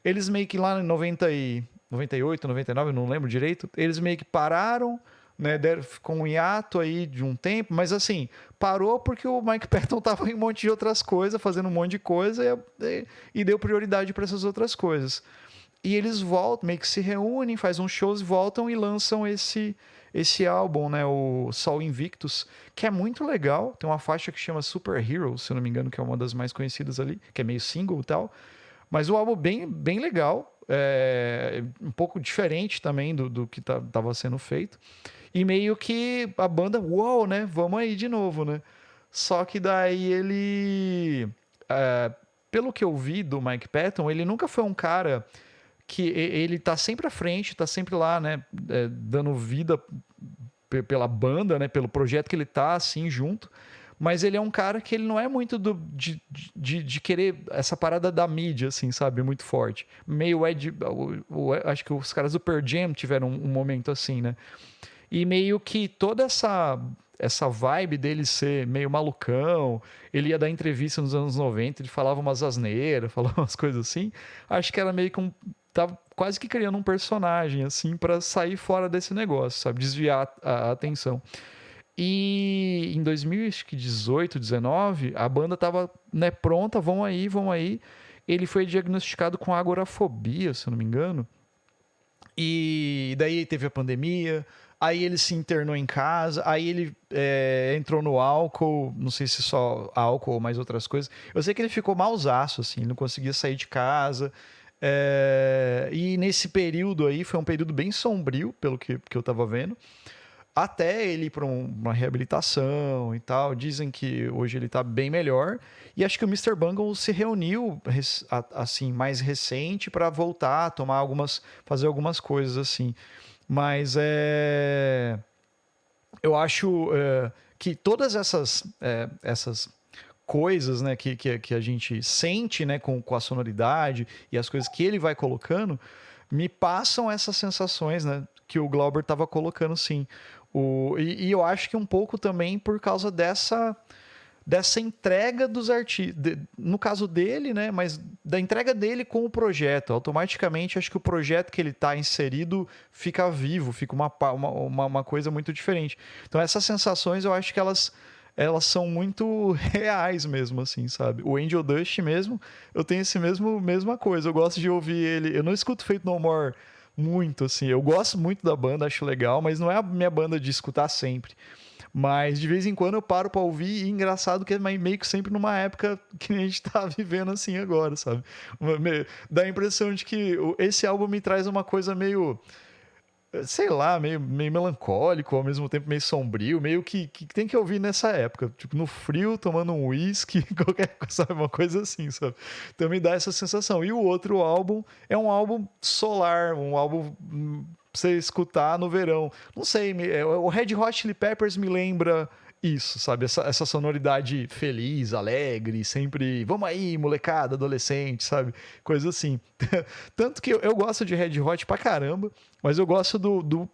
eles meio que lá em 98, 99, não lembro direito, eles meio que pararam, né, ficou um hiato aí de um tempo, mas assim, parou porque o Mike Patton tava em um monte de outras coisas, fazendo um monte de coisa e deu prioridade para essas outras coisas. E eles voltam, meio que se reúnem, fazem uns shows, voltam e lançam esse álbum, né, o Sol Invictus, que é muito legal. Tem uma faixa que chama Super Hero, se eu não me engano, que é uma das mais conhecidas ali, que é meio single e tal. Mas o álbum bem legal, um pouco diferente também do que tava sendo feito. E meio que a banda, uau, né? Vamos aí de novo, né? Só que daí ele... pelo que eu vi do Mike Patton, ele nunca foi um cara que... Ele tá sempre à frente, tá sempre lá, né? Dando vida pela banda, né? Pelo projeto que ele tá, assim, junto. Mas ele é um cara que ele não é muito de querer essa parada da mídia, assim, sabe? Muito forte. Meio acho que os caras do Pearl Jam tiveram um momento assim, né? E meio que toda essa vibe dele ser meio malucão, ele ia dar entrevista nos anos 90, ele falava umas asneiras, falava umas coisas assim. Acho que era meio que tava quase que criando um personagem, assim, para sair fora desse negócio, sabe? Desviar a atenção. E em 2018, 2019, a banda tava, né, pronta, vão aí. Ele foi diagnosticado com agorafobia, se eu não me engano. E daí teve a pandemia, aí ele se internou em casa, aí ele entrou no álcool, não sei se só álcool ou mais outras coisas. Eu sei que ele ficou mausaço, assim, não conseguia sair de casa. E nesse período aí, foi um período bem sombrio, pelo que eu tava vendo. Até ele ir para uma reabilitação e tal. Dizem que hoje ele tá bem melhor. E acho que o Mr. Bungle se reuniu, assim, mais recente para voltar a fazer algumas coisas, assim. Mas eu acho que todas essas coisas, né, que a gente sente, né, com a sonoridade e as coisas que ele vai colocando, me passam essas sensações, né, que o Glauber estava colocando, sim. E eu acho que um pouco também por causa dessa entrega dos artistas, no caso dele, né, mas da entrega dele com o projeto. Automaticamente, acho que o projeto que ele está inserido fica vivo, fica uma coisa muito diferente. Então, essas sensações, eu acho que elas são muito reais mesmo, assim, sabe? O Angel Dust mesmo, eu tenho mesma coisa. Eu gosto de ouvir ele. Eu não escuto Faith No More muito, assim. Eu gosto muito da banda, acho legal, mas não é a minha banda de escutar sempre. Mas de vez em quando eu paro pra ouvir, e engraçado que é meio que sempre numa época que a gente tá vivendo assim agora, sabe? Dá a impressão de que esse álbum me traz uma coisa meio, sei lá, meio melancólico, ao mesmo tempo meio sombrio, meio que tem que ouvir nessa época, tipo no frio, tomando um whisky, qualquer coisa, sabe? Uma coisa assim, sabe? Então me dá essa sensação. E o outro álbum é um álbum solar, um álbum pra você escutar no verão. Não sei, o Red Hot Chili Peppers me lembra isso, sabe? Essa sonoridade feliz, alegre, sempre, vamos aí, molecada, adolescente, sabe? Coisa assim. Tanto que eu gosto de Red Hot pra caramba, mas eu gosto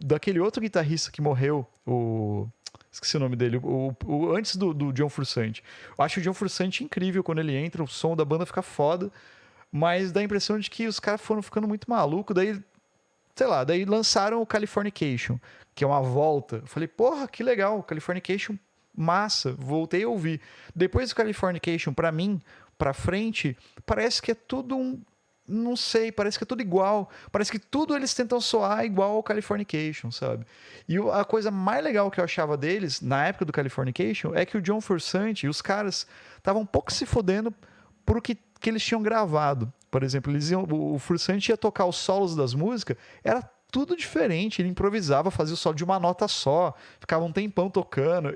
daquele outro guitarrista que morreu, Esqueci o nome dele. Antes do John Frusciante. Eu acho o John Frusciante incrível quando ele entra, o som da banda fica foda, mas dá a impressão de que os caras foram ficando muito malucos, daí, sei lá, daí lançaram o Californication, que é uma volta. Eu falei, porra, que legal, Californication, massa, voltei a ouvir. Depois do Californication, pra mim, pra frente, parece que é tudo um... Não sei, parece que é tudo igual. Parece que tudo eles tentam soar igual ao Californication, sabe? E a coisa mais legal que eu achava deles, na época do Californication, é que o John Frusciante e os caras estavam um pouco se fodendo por o que eles tinham gravado. Por exemplo, o Frusciante ia tocar os solos das músicas, era tudo diferente, ele improvisava, fazia o solo de uma nota só, ficava um tempão tocando,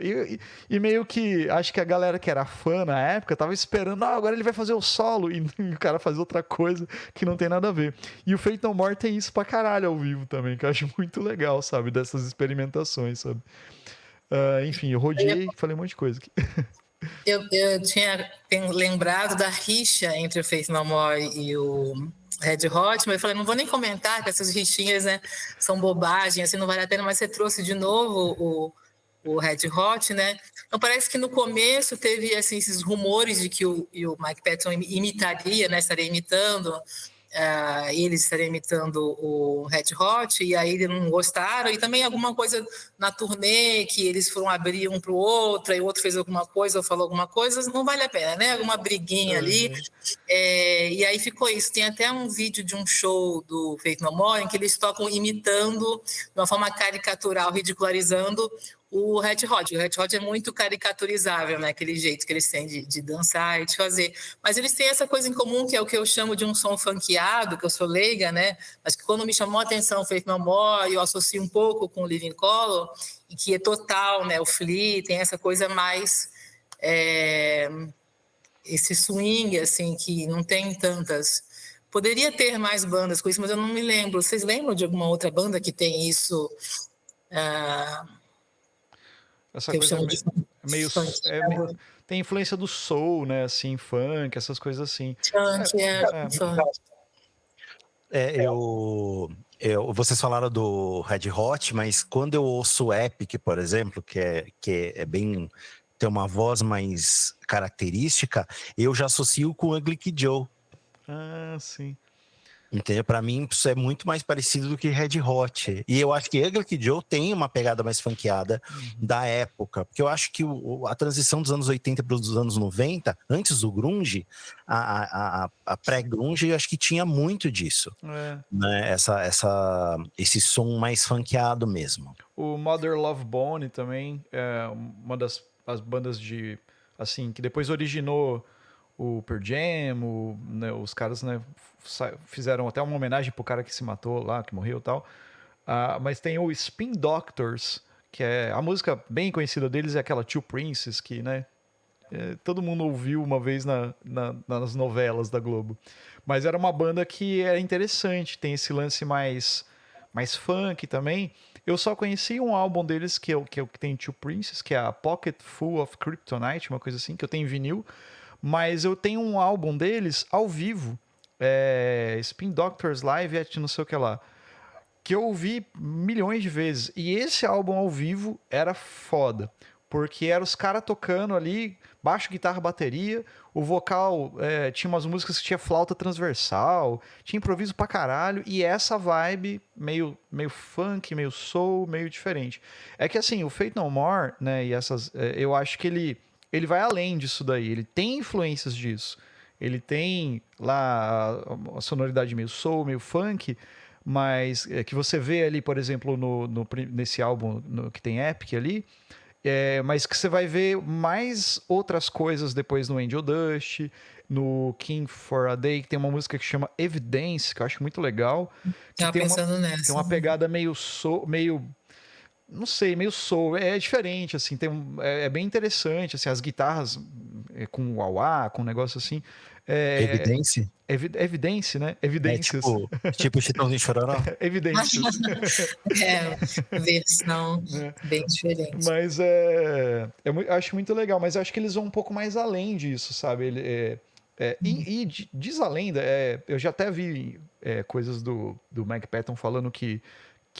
e meio que, acho que a galera que era fã na época tava esperando, agora ele vai fazer o solo, e o cara fazia outra coisa que não tem nada a ver. E o Faith No More tem isso pra caralho ao vivo também, que eu acho muito legal, sabe, dessas experimentações, sabe. Enfim, eu rodeei, falei um monte de coisa aqui. Eu tenho lembrado da rixa entre o Faith No More e o Red Hot, mas eu falei, não vou nem comentar, que essas rixinhas, né, são bobagem, assim, não vale a pena, mas você trouxe de novo o Red Hot, né? Então parece que no começo teve assim, esses rumores de que o Mike Patton imitaria, né, estaria imitando, ele estaria imitando o Red Hot, e aí eles não gostaram, e também alguma coisa na turnê, que eles foram abrir um para o outro, aí o outro fez alguma coisa ou falou alguma coisa, não vale a pena, né? Alguma briguinha ali, e aí ficou isso. Tem até um vídeo de um show do Faith No More, em que eles tocam imitando, de uma forma caricatural, ridicularizando o Red Hot. O Red Hot é muito caricaturizável, né? Aquele jeito que eles têm de dançar e de fazer. Mas eles têm essa coisa em comum, que é o que eu chamo de um som funkeado, que eu sou leiga, né? Mas que quando me chamou a atenção o Faith No More, eu associo um pouco com o Living Colour, e que é total, né? O Flea tem essa coisa mais... esse swing, assim, que não tem tantas... Poderia ter mais bandas com isso, mas eu não me lembro. Vocês lembram de alguma outra banda que tem isso... Essa coisa meio tem influência do soul, né? Assim, funk, essas coisas assim. Vocês falaram do Red Hot, mas quando eu ouço o Epic, por exemplo, que é bem... tem uma voz mais característica, eu já associo com Ugly Kid Joe. Sim. Entendeu? Para mim, isso é muito mais parecido do que Red Hot. E eu acho que Ugly Kid Joe tem uma pegada mais funkeada da época. Porque eu acho que a transição dos anos 80 para os anos 90, antes do grunge, a pré-grunge, eu acho que tinha muito disso. Né? Esse som mais funkeado mesmo. O Mother Love Bone também é uma das bandas de... assim, que depois originou o Pearl Jam, né, os caras, né, fizeram até uma homenagem pro cara que se matou lá, que morreu e tal. Mas tem o Spin Doctors, que é a música bem conhecida deles, é aquela Two Princes, que, né, todo mundo ouviu uma vez nas novelas da Globo. Mas era uma banda que é interessante, tem esse lance mais funk também. Eu só conheci um álbum deles que tem Two Princes, que é a Pocket Full of Kryptonite, uma coisa assim, que eu tenho em vinil. Mas eu tenho um álbum deles ao vivo, Spin Doctors Live at não sei o que lá, que eu ouvi milhões de vezes. E esse álbum ao vivo era foda, porque eram os caras tocando ali, baixo, guitarra, bateria, o vocal, tinha umas músicas que tinha flauta transversal, tinha improviso pra caralho, e essa vibe meio funk, meio soul, meio diferente. É que assim, o Faith No More, né, e essas, eu acho que ele vai além disso daí, ele tem influências disso. Ele tem lá a sonoridade meio soul, meio funk, mas que você vê ali, por exemplo, nesse álbum que tem Epic ali, mas que você vai ver mais outras coisas depois no Angel Dust, no King for a Day, que tem uma música que chama Evidence, que eu acho muito legal. Que tem uma pegada meio soul, não sei, meio soul, é diferente, assim, é bem interessante, assim, as guitarras com wah-wah, com um negócio assim. Evidência? Evidência, né? Evidências. Tipo Chitãozinho Chororó? Evidências. Versão bem diferente. Mas eu acho muito legal, mas eu acho que eles vão um pouco mais além disso, sabe? E diz a lenda, eu já até vi coisas do Mike Patton falando que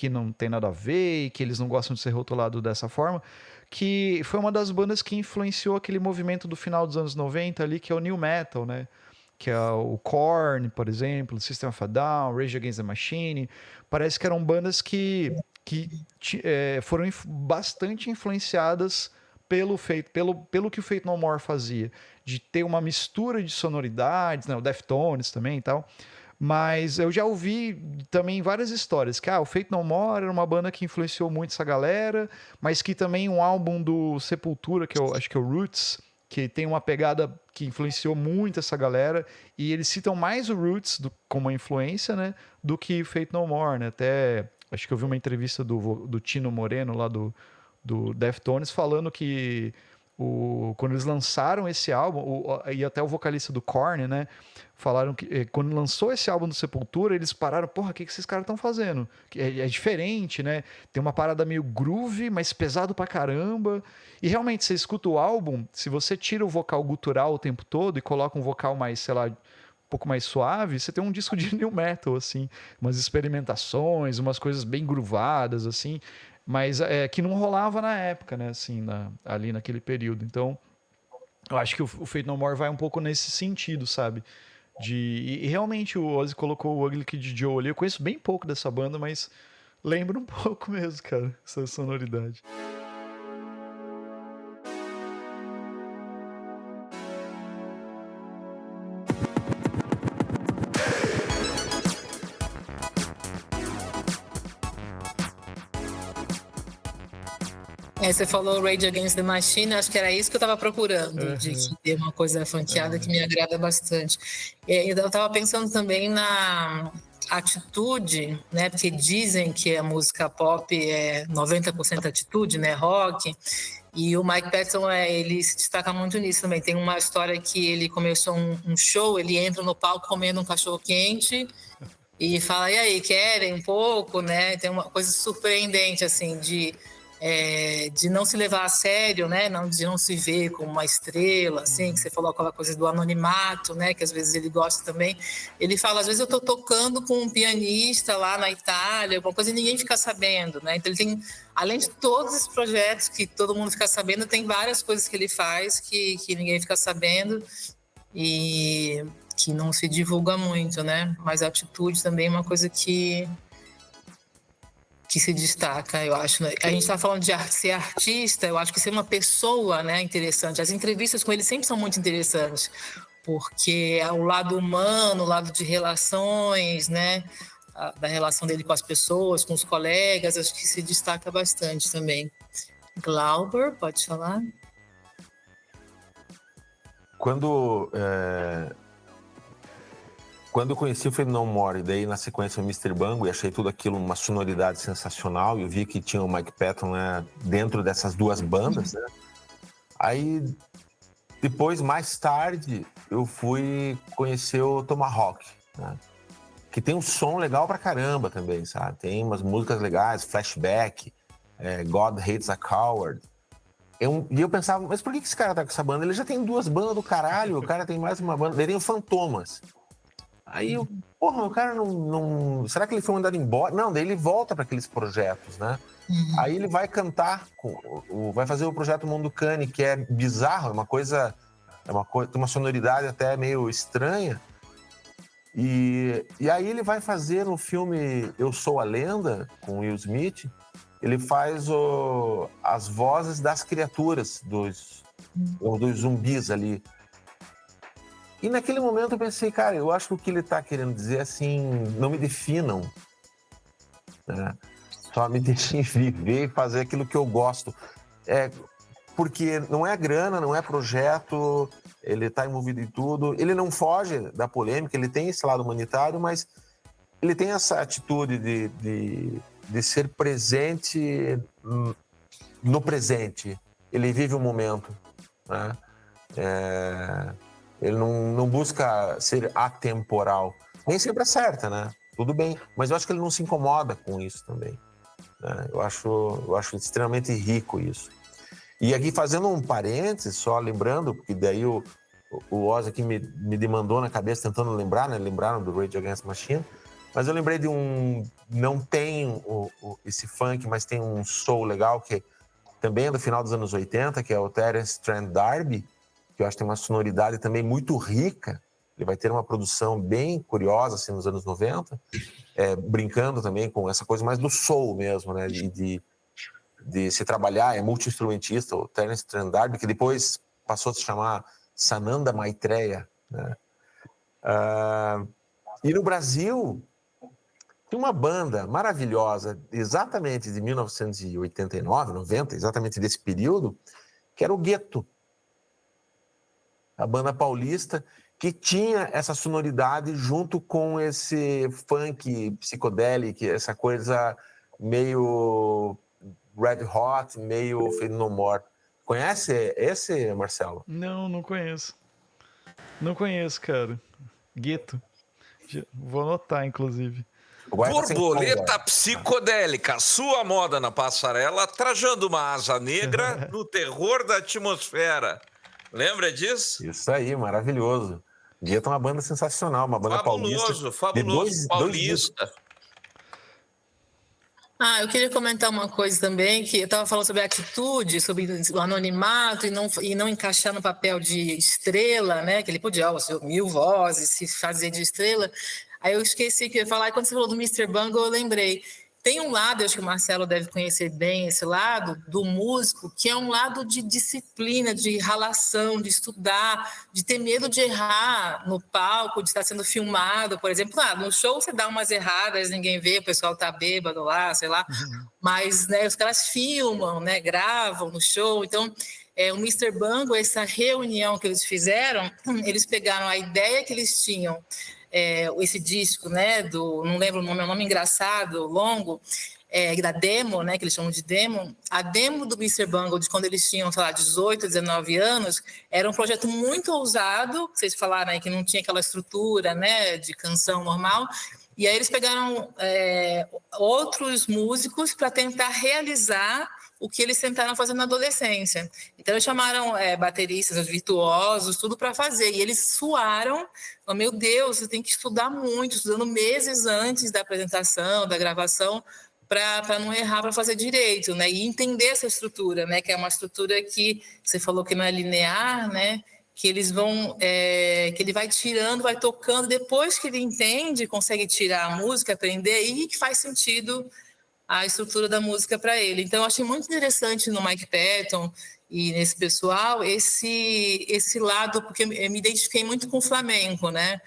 não tem nada a ver, e que eles não gostam de ser rotulados dessa forma, que foi uma das bandas que influenciou aquele movimento do final dos anos 90 ali, que é o New Metal, né? Que é o Korn, por exemplo, System of a Down, Rage Against the Machine. Parece que eram bandas que foram bastante influenciadas pelo que o Faith No More fazia, de ter uma mistura de sonoridades, né? O Deftones também e tal. Mas eu já ouvi também várias histórias que o Faith No More era uma banda que influenciou muito essa galera, mas que também um álbum do Sepultura, que eu acho que é o Roots, que tem uma pegada que influenciou muito essa galera, e eles citam mais o Roots como uma influência, né, do que Faith No More, né? Até acho que eu vi uma entrevista do Tino Moreno lá do Deftones falando que quando eles lançaram esse álbum, e até o vocalista do Korn, né, falaram que quando lançou esse álbum do Sepultura, eles pararam, porra, o que esses caras estão fazendo? É diferente, né? Tem uma parada meio groove, mas pesado pra caramba. E realmente, você escuta o álbum, se você tira o vocal gutural o tempo todo e coloca um vocal mais, sei lá, um pouco mais suave, você tem um disco de new metal, assim, umas experimentações, umas coisas bem groovadas, assim, mas que não rolava na época, né, assim, ali naquele período. Então, eu acho que o Faith No More vai um pouco nesse sentido, sabe? E realmente o Ozzy colocou o Ugly Kid Joe ali. Eu conheço bem pouco dessa banda, mas lembro um pouco mesmo, cara, essa sonoridade. Você falou Rage Against the Machine, acho que era isso que eu estava procurando, de que ter uma coisa funkeada que me agrada bastante. Eu estava pensando também na atitude, né? Porque dizem que a música pop é 90% atitude, né? Rock. E o Mike Patton, ele se destaca muito nisso também. Tem uma história que ele começou um show, ele entra no palco comendo um cachorro-quente e fala, e aí, querem um pouco, né? Tem uma coisa surpreendente, assim, de não se levar a sério, né? De não se ver como uma estrela, assim, que você falou aquela coisa do anonimato, né? Que às vezes ele gosta também. Ele fala, às vezes eu estou tocando com um pianista lá na Itália, alguma coisa e ninguém fica sabendo, né? Então ele tem, além de todos esses projetos que todo mundo fica sabendo, tem várias coisas que ele faz que ninguém fica sabendo e que não se divulga muito, né? Mas a atitude também é uma coisa que se destaca, eu acho. A gente está falando de ser artista, eu acho que ser uma pessoa, né, interessante. As entrevistas com ele sempre são muito interessantes, porque é o lado humano, o lado de relações, né, da relação dele com as pessoas, com os colegas, acho que se destaca bastante também. Glauber, pode falar? Quando eu conheci o Faith No More, e daí na sequência o Mr. Bungle, e achei tudo aquilo uma sonoridade sensacional, e eu vi que tinha o Mike Patton, né, dentro dessas duas bandas, né? Aí, depois, mais tarde, eu fui conhecer o Tomahawk, né? Que tem um som legal pra caramba também, sabe? Tem umas músicas legais, Flashback, God Hates a Coward. E eu pensava, mas por que esse cara tá com essa banda? Ele já tem duas bandas do caralho, o cara tem mais uma banda, ele tem o Fantomas. Aí, o cara não... Será que ele foi mandado embora? Não, daí ele volta para aqueles projetos, né? Aí ele vai cantar, vai fazer o projeto Mundo Cane, que é bizarro, tem uma sonoridade até meio estranha. E aí ele vai fazer no filme Eu Sou a Lenda, com Will Smith, ele faz as vozes das criaturas, dos zumbis ali. E naquele momento eu pensei, cara, eu acho que o que ele tá querendo dizer é assim, não me definam, né? Só me deixem viver e fazer aquilo que eu gosto. Porque não é grana, não é projeto, ele tá envolvido em tudo, ele não foge da polêmica, ele tem esse lado humanitário, mas ele tem essa atitude de ser presente no presente. Ele vive o momento, né? Ele não busca ser atemporal. Nem sempre acerta, né? Tudo bem. Mas eu acho que ele não se incomoda com isso também, né? Eu acho extremamente rico isso. E aqui, fazendo um parênteses, só lembrando, porque daí o Ozzy aqui me demandou na cabeça, tentando lembrar, né? Lembraram do Rage Against the Machine. Mas eu lembrei de não tem esse funk, mas tem um soul legal, que também é do final dos anos 80, que é o Terence Trent D'Arby, que eu acho que tem uma sonoridade também muito rica. Ele vai ter uma produção bem curiosa assim, nos anos 90, brincando também com essa coisa mais do soul mesmo, né? De se trabalhar, é multi-instrumentista, o Terence Trent D'Arby, que depois passou a se chamar Sananda Maitreya, né? E no Brasil, tem uma banda maravilhosa, exatamente de 1989, 90, exatamente desse período, que era o Gueto, a banda paulista, que tinha essa sonoridade junto com esse funk psicodélico, essa coisa meio Red Hot, meio Faith No More. Conhece esse, Marcelo? Não conheço. Não conheço, cara. Gueto. Vou anotar, inclusive. Borboleta psicodélica, sua moda na passarela, trajando uma asa negra no terror da atmosfera. Lembra disso? Isso aí, maravilhoso. Gueto é uma banda sensacional, uma banda paulista. Fabuloso, paulista. Eu queria comentar uma coisa também, que eu estava falando sobre a atitude, sobre o anonimato e não encaixar no papel de estrela, né? Que ele podia, mil vozes, se fazer de estrela. Aí eu esqueci que eu ia falar, e quando você falou do Mr. Bungle, eu lembrei. Tem um lado, eu acho que o Marcelo deve conhecer bem esse lado, do músico, que é um lado de disciplina, de ralação, de estudar, de ter medo de errar no palco, de estar sendo filmado, por exemplo. No show você dá umas erradas, ninguém vê, o pessoal tá bêbado lá, sei lá. Mas, né, os caras filmam, né, gravam no show. Então, o Mr. Bungle, essa reunião que eles fizeram, eles pegaram a ideia que eles tinham, esse disco, né, não lembro o nome, é um nome engraçado, longo, da demo, né, que eles chamam de demo. A demo do Mr. Bungle, de quando eles tinham, sei lá, 18, 19 anos, era um projeto muito ousado, vocês falaram aí que não tinha aquela estrutura, né, de canção normal, e aí eles pegaram outros músicos para tentar realizar o que eles tentaram fazer na adolescência. Então, eles chamaram bateristas, virtuosos, tudo para fazer. E eles suaram. Oh, meu Deus, você tem que estudar muito, estudando meses antes da apresentação, da gravação, para não errar, para fazer direito, né? E entender essa estrutura, né? Que é uma estrutura que você falou que não é linear, né? Que eles vão, que ele vai tirando, vai tocando. Depois que ele entende, consegue tirar a música, aprender, e que faz sentido a estrutura da música para ele. Então, eu achei muito interessante no Mike Patton e nesse pessoal esse lado, porque eu me identifiquei muito com o flamenco, né?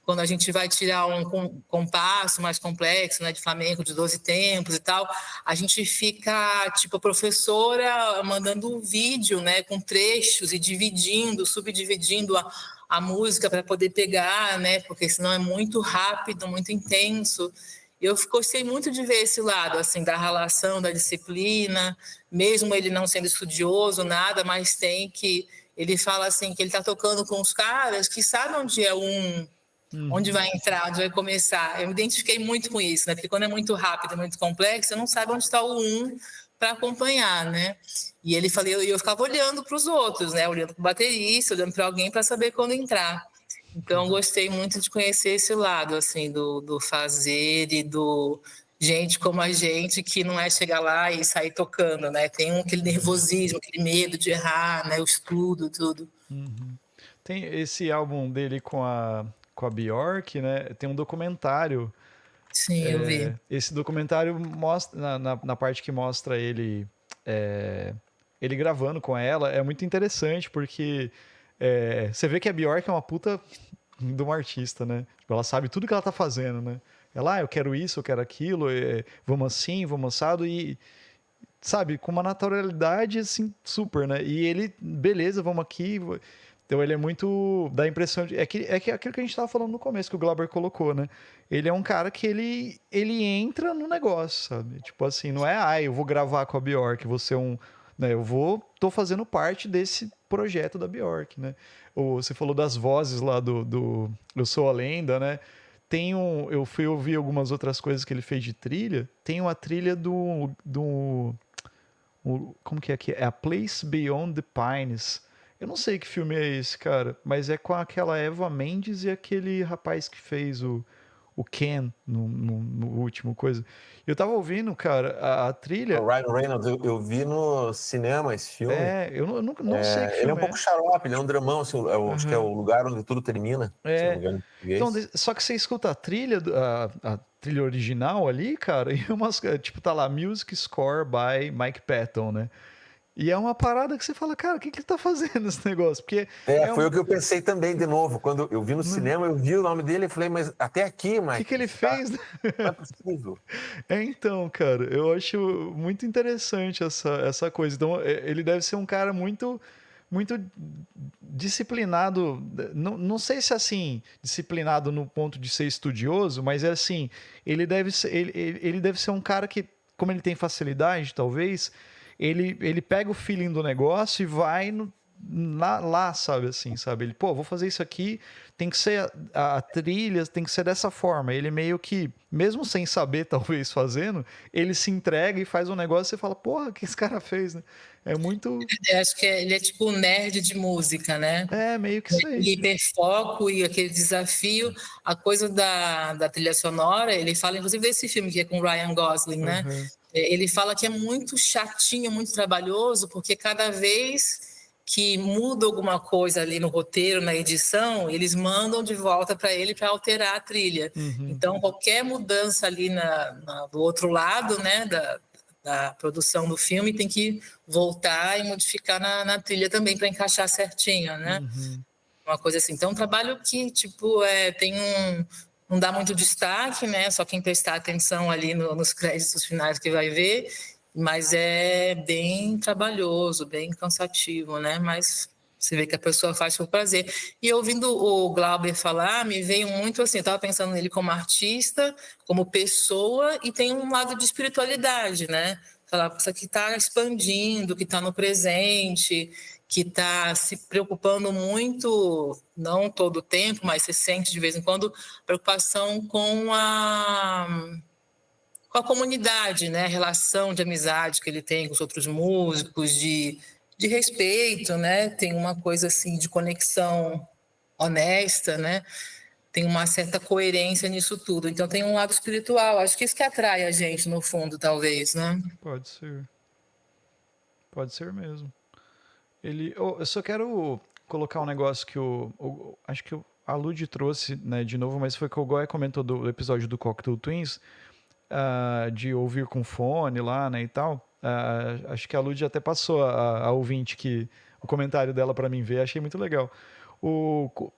Quando a gente vai tirar um compasso mais complexo, né, de flamenco, de 12 tempos e tal, a gente fica, tipo, a professora mandando um vídeo, né, com trechos e subdividindo a música para poder pegar, né, porque senão é muito rápido, muito intenso. Eu gostei muito de ver esse lado, assim, da relação, da disciplina, mesmo ele não sendo estudioso, nada, mas ele fala assim, que ele está tocando com os caras que sabem onde é onde vai entrar, onde vai começar. Eu me identifiquei muito com isso, né? Porque quando é muito rápido, muito complexo, você não sabe onde está o para acompanhar, né? E ele falou, eu ficava olhando para os outros, né? Olhando para o baterista, olhando para alguém para saber quando entrar. Então, gostei muito de conhecer esse lado, assim, do fazer e do gente como a gente, que não é chegar lá e sair tocando, né? Tem aquele nervosismo, aquele medo de errar, né? O estudo, tudo. Tem esse álbum dele com a Bjork, né? Tem um documentário. Sim, eu vi. Esse documentário mostra, na parte que mostra ele gravando com ela, é muito interessante, porque você vê que a Bjork é uma puta de uma artista, né? Tipo, ela sabe tudo que ela tá fazendo, né? Ela, eu quero isso, eu quero aquilo, vamos assim, vamos assado, e sabe, com uma naturalidade, assim, super, né? E ele, beleza, vamos aqui. Então ele é muito, dá a impressão de, é aquilo que a gente tava falando no começo, que o Glauber colocou, né? Ele é um cara que ele entra no negócio, sabe? Tipo assim, não é, eu vou gravar com a Bjork, vou ser né? Tô fazendo parte desse projeto da Bjork, né? Você falou das vozes lá do Eu Sou a Lenda, né? Eu fui ouvir algumas outras coisas que ele fez de trilha. Tem uma trilha como que é aqui? É A Place Beyond the Pines. Eu não sei que filme é esse, cara, mas é com aquela Eva Mendes e aquele rapaz que fez o o Ken no último coisa. Eu tava ouvindo, cara, a trilha. O Ryan Reynolds, eu vi no cinema esse filme. Eu não sei que filme ele é um pouco xarope, ele é um dramão, assim, acho que é o lugar onde tudo termina, se não me engano. Então, só que você escuta a trilha, a trilha original ali, cara, e tipo, tá lá, Music Score by Mike Patton, né? E é uma parada que você fala, cara, o que ele tá fazendo esse negócio? Porque foi o que eu pensei também, de novo. Quando eu vi no cinema, eu vi o nome dele e falei, mas até aqui, Mike. O que ele fez? Não é possível. Então, cara, eu acho muito interessante essa coisa. Então, ele deve ser um cara muito disciplinado. Não sei se assim, disciplinado no ponto de ser estudioso, mas é assim, ele deve ser um cara que, como ele tem facilidade, talvez, ele pega o feeling do negócio e vai lá, sabe, assim, sabe? Ele, vou fazer isso aqui, tem que ser a trilha, tem que ser dessa forma. Ele meio que, mesmo sem saber, talvez, fazendo, ele se entrega e faz um negócio e você fala, porra, o que esse cara fez, né? É muito... Eu acho que ele é tipo um nerd de música, né? Meio que isso aí. Hiperfoco e aquele desafio. A coisa da trilha sonora, ele fala, inclusive, desse filme que é com Ryan Gosling, né? Ele fala que é muito chatinho, muito trabalhoso, porque cada vez que muda alguma coisa ali no roteiro, na edição, eles mandam de volta para ele para alterar a trilha. Então, qualquer mudança ali do outro lado, né, da produção do filme, tem que voltar e modificar na trilha também para encaixar certinho, né? Uma coisa assim. Então, um trabalho que, tipo, tem não dá muito destaque, né? Só quem prestar atenção ali nos créditos finais que vai ver, mas é bem trabalhoso, bem cansativo, né? Mas você vê que a pessoa faz por prazer. E ouvindo o Glauber falar, me veio muito assim, eu estava pensando nele como artista, como pessoa, e tem um lado de espiritualidade, né? Falar, isso aqui está expandindo, que está no presente, que está se preocupando muito, não todo o tempo, mas você sente de vez em quando, preocupação com a comunidade, né? A relação de amizade que ele tem com os outros músicos, de respeito, né? Tem uma coisa assim de conexão honesta, né? Tem uma certa coerência nisso tudo. Então tem um lado espiritual. Acho que isso que atrai a gente, no fundo, talvez, né? Pode ser. Pode ser mesmo. Eu só quero colocar um negócio que acho que a Lud trouxe, né, de novo, mas foi que o Goya comentou do episódio do Cocteau Twins, de ouvir com fone lá, né, e tal. Acho que a Lud até passou a ouvinte o comentário dela para mim ver, achei muito legal.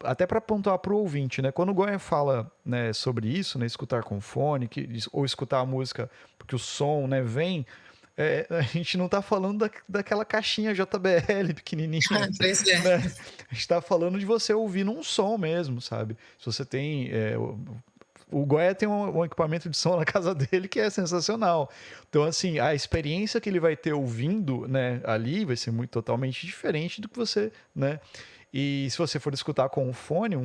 Até para pontuar para o ouvinte, né, quando o Goya fala, né, sobre isso, né, escutar com fone, ou escutar a música porque o som, né, vem... a gente não está falando daquela caixinha JBL pequenininha. Pois é. Né? A gente está falando de você ouvir num som mesmo, sabe? Se você tem... o Goya tem um equipamento de som na casa dele que é sensacional. Então, assim, a experiência que ele vai ter ouvindo, né, ali vai ser totalmente diferente do que você... né? E se você for escutar com um fone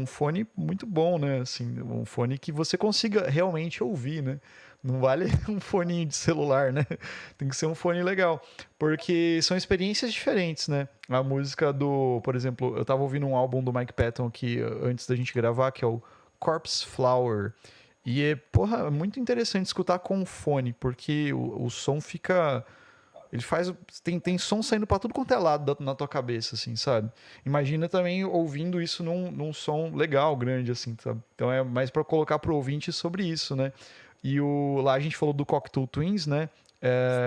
muito bom, né? Assim, um fone que você consiga realmente ouvir, né? Não vale um foninho de celular, né? Tem que ser um fone legal. Porque são experiências diferentes, né? A música por exemplo, eu tava ouvindo um álbum do Mike Patton aqui antes da gente gravar, que é o Corpse Flower. E é muito interessante escutar com um fone, porque o som fica... Ele faz... Tem som saindo pra tudo quanto é lado na tua cabeça, assim, sabe? Imagina também ouvindo isso num som legal, grande, assim, sabe? Então é mais pra colocar pro ouvinte sobre isso, né? E lá a gente falou do Cocteau Twins, né?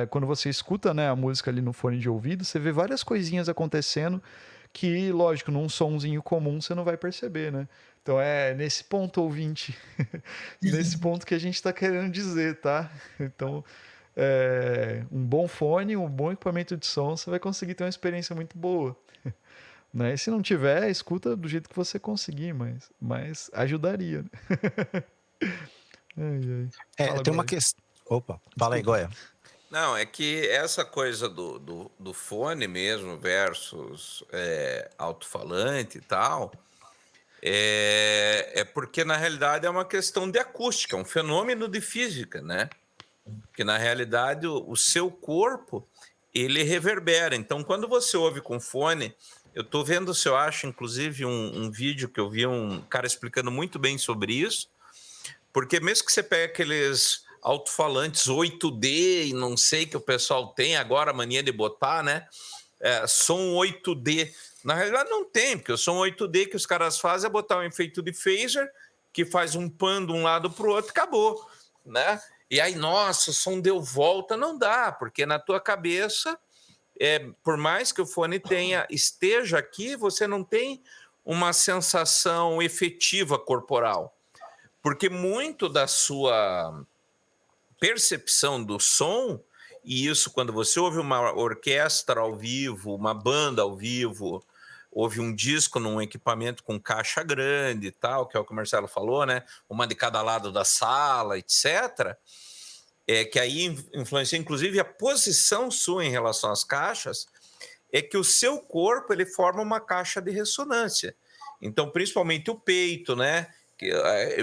Quando você escuta, né, a música ali no fone de ouvido, você vê várias coisinhas acontecendo que, lógico, num sonzinho comum você não vai perceber, né? Então é nesse ponto, ouvinte, nesse ponto que a gente tá querendo dizer, tá? Então, um bom fone, um bom equipamento de som, você vai conseguir ter uma experiência muito boa. Né? E se não tiver, escuta do jeito que você conseguir, mas ajudaria. Né? Tem uma questão. Opa, fala aí, Goya. Não, é que essa coisa do fone mesmo versus alto-falante e tal, é porque na realidade é uma questão de acústica, é um fenômeno de física, né? Porque na realidade o seu corpo, ele reverbera. Então, quando você ouve com fone, eu estou vendo se eu acho, inclusive, um vídeo que eu vi um cara explicando muito bem sobre isso. Porque mesmo que você pegue aqueles alto-falantes 8D e não sei que o pessoal tem agora a mania de botar, né? Som 8D. Na realidade não tem, porque o som 8D que os caras fazem é botar um efeito de phaser que faz um pan de um lado para o outro e acabou, né? E aí, nossa, o som deu volta. Não dá, porque na tua cabeça, por mais que o fone esteja aqui, você não tem uma sensação efetiva corporal. Porque muito da sua percepção do som, e isso quando você ouve uma orquestra ao vivo, uma banda ao vivo, ouve um disco num equipamento com caixa grande e tal, que é o que o Marcelo falou, né? Uma de cada lado da sala, etc., que aí influencia inclusive a posição sua em relação às caixas, é que o seu corpo ele forma uma caixa de ressonância. Então, principalmente o peito, né? Que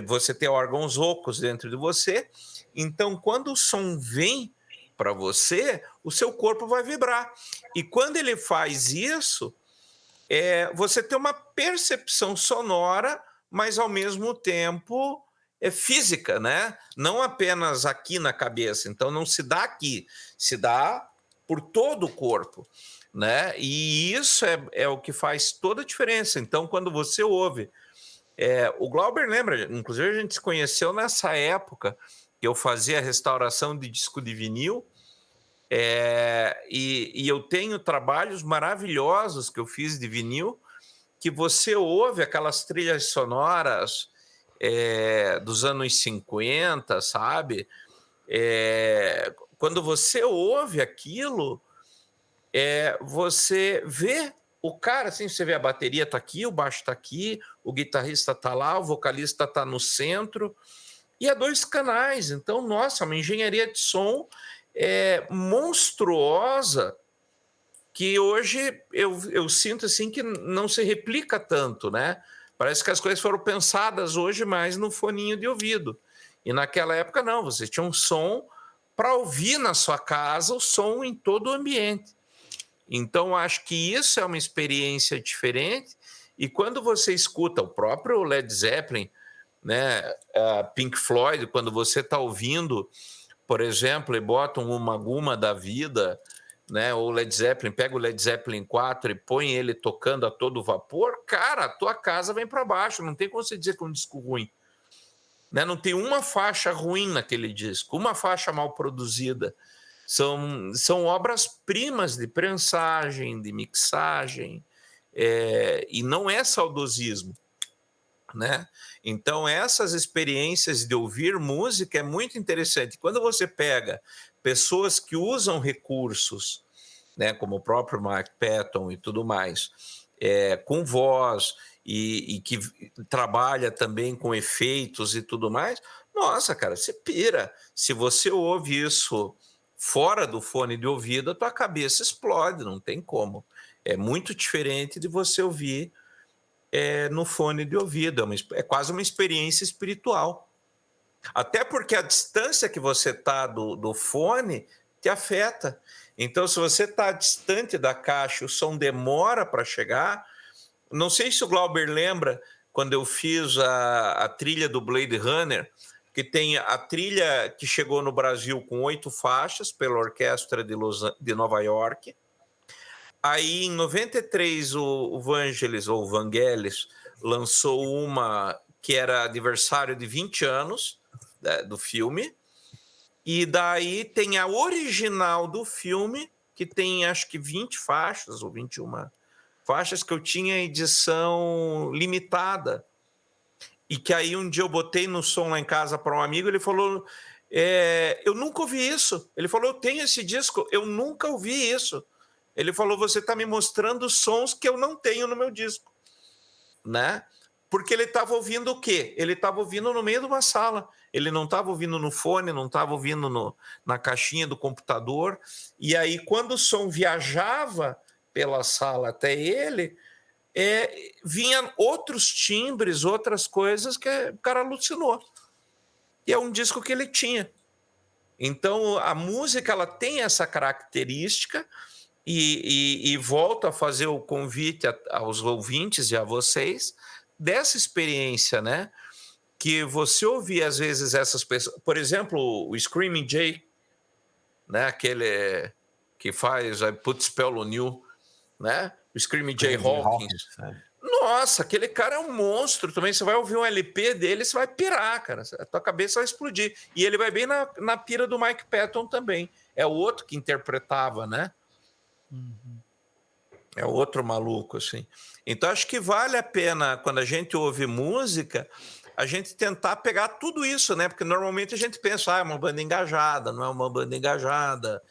você tem órgãos ocos dentro de você. Então, quando o som vem para você, o seu corpo vai vibrar. E quando ele faz isso, você tem uma percepção sonora, mas ao mesmo tempo física, né? Não apenas aqui na cabeça. Então, não se dá aqui, se dá por todo o corpo, né? E isso é o que faz toda a diferença. Então, quando você ouve... o Glauber lembra, inclusive a gente se conheceu nessa época que eu fazia restauração de disco de vinil, e eu tenho trabalhos maravilhosos que eu fiz de vinil, que você ouve aquelas trilhas sonoras dos anos 50, sabe? Quando você ouve aquilo, você vê o cara, assim, você vê a bateria tá aqui, o baixo tá aqui, o guitarrista tá lá, o vocalista tá no centro, e é 2 canais. Então, nossa, uma engenharia de som monstruosa, que hoje eu sinto assim que não se replica tanto, né? Parece que as coisas foram pensadas hoje mais no foninho de ouvido. E naquela época não, você tinha um som para ouvir na sua casa, o som em todo o ambiente. Então, acho que isso é uma experiência diferente. E quando você escuta o próprio Led Zeppelin, né, Pink Floyd, quando você está ouvindo, por exemplo, e bota uma Guma da vida, né, ou Led Zeppelin, pega o Led Zeppelin 4 e põe ele tocando a todo vapor, cara, a tua casa vem para baixo. Não tem como você dizer que é um disco ruim. Né? Não tem uma faixa ruim naquele disco, uma faixa mal produzida. São obras-primas de prensagem, de mixagem, e não é saudosismo, né? Então, essas experiências de ouvir música é muito interessante. Quando você pega pessoas que usam recursos, né, como o próprio Mike Patton e tudo mais, com voz e que trabalha também com efeitos e tudo mais, nossa, cara, você pira. Se você ouve isso fora do fone de ouvido, a tua cabeça explode, não tem como. É muito diferente de você ouvir no fone de ouvido, é quase uma experiência espiritual. Até porque a distância que você está do fone te afeta. Então, se você está distante da caixa, o som demora para chegar. Não sei se o Glauber lembra, quando eu fiz a trilha do Blade Runner, que tem a trilha que chegou no Brasil com 8 faixas pela Orquestra de Nova York. Aí, em 93, o Vangelis, ou Vangelis, lançou uma que era aniversário de 20 anos do filme. E daí tem a original do filme, que tem acho que 20 faixas, ou 21 faixas, que eu tinha edição limitada. E que aí um dia eu botei no som lá em casa para um amigo, ele falou, eu nunca ouvi isso. Ele falou, eu tenho esse disco, eu nunca ouvi isso. Ele falou, você está me mostrando sons que eu não tenho no meu disco, né? Porque ele estava ouvindo o quê? Ele estava ouvindo no meio de uma sala. Ele não estava ouvindo no fone, não estava ouvindo na caixinha do computador. E aí, quando o som viajava pela sala até ele, vinham outros timbres, outras coisas que o cara alucinou. E é um disco que ele tinha. Então, a música ela tem essa característica. E volto a fazer o convite aos ouvintes e a vocês dessa experiência, né? que você ouvir, às vezes, essas pessoas... Por exemplo, o Screaming Jay, né? Aquele que faz I Put Spell on You, né? O Screaming Jay Hawkins. Nossa, aquele cara é um monstro também. Você vai ouvir um LP dele, você vai pirar, cara. A tua cabeça vai explodir. E ele vai bem na pira do Mike Patton também. É o outro que interpretava, né? É outro maluco, assim. Então, acho que vale a pena, quando a gente ouve música, a gente tentar pegar tudo isso, né? Porque normalmente a gente pensa, é uma banda engajada, não é uma banda engajada.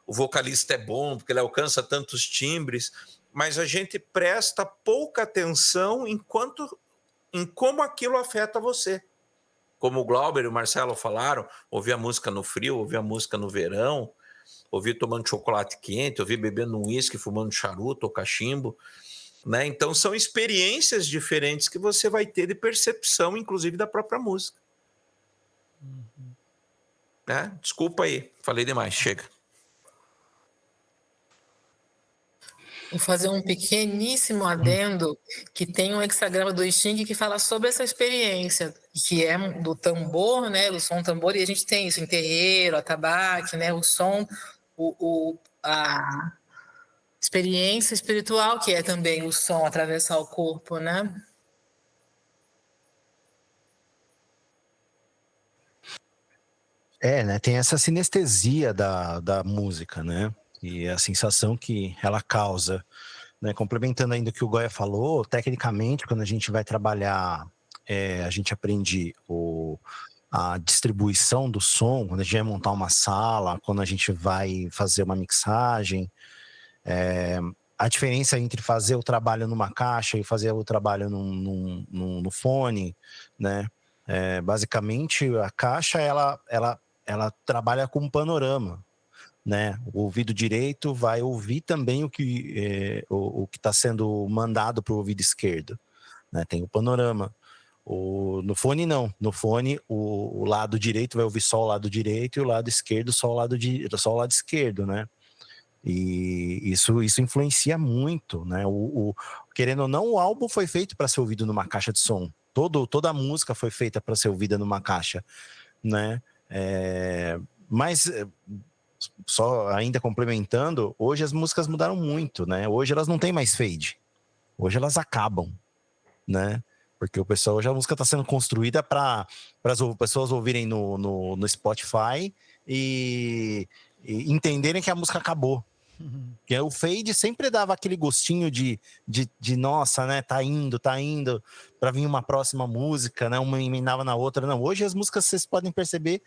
O vocalista é bom, porque ele alcança tantos timbres, mas a gente presta pouca atenção em como aquilo afeta você. Como o Glauber e o Marcelo falaram, ouvir a música no frio, ouvir a música no verão, ouvir tomando chocolate quente, ouvir bebendo um uísque, fumando charuto ou cachimbo, né? Então são experiências diferentes que você vai ter de percepção, inclusive da própria música. Né? Desculpa aí, falei demais, chega. Vou fazer um pequeníssimo adendo, que tem um hexagrama do Sting que fala sobre essa experiência, que é do tambor, né, do som tambor, e a gente tem isso em terreiro, atabaque, né, o som, a experiência espiritual, que é também o som atravessar o corpo, né? Né? Tem essa sinestesia da música, né? E a sensação que ela causa, né? Complementando ainda o que o Goya falou, tecnicamente, quando a gente vai trabalhar, a gente aprende a distribuição do som, quando a gente vai montar uma sala, quando a gente vai fazer uma mixagem, a diferença entre fazer o trabalho numa caixa e fazer o trabalho no fone, né? Basicamente, a caixa, ela trabalha com um panorama, né? O ouvido direito vai ouvir também o que está sendo mandado para o ouvido esquerdo, né? Tem o panorama. No fone, não. No fone, o lado direito vai ouvir só o lado direito e o lado esquerdo só o lado esquerdo, né? E isso influencia muito, né? Querendo ou não, o álbum foi feito para ser ouvido numa caixa de som. Toda a música foi feita para ser ouvida numa caixa, né? Mas só ainda complementando, hoje as músicas mudaram muito, né? Hoje elas não têm mais fade. Hoje elas acabam, né? Porque hoje a música está sendo construída para as pessoas ouvirem no Spotify e entenderem que a música acabou. Porque o fade sempre dava aquele gostinho de nossa, né? Tá indo para vir uma próxima música, né? Uma emendava na outra. Não, hoje as músicas vocês podem perceber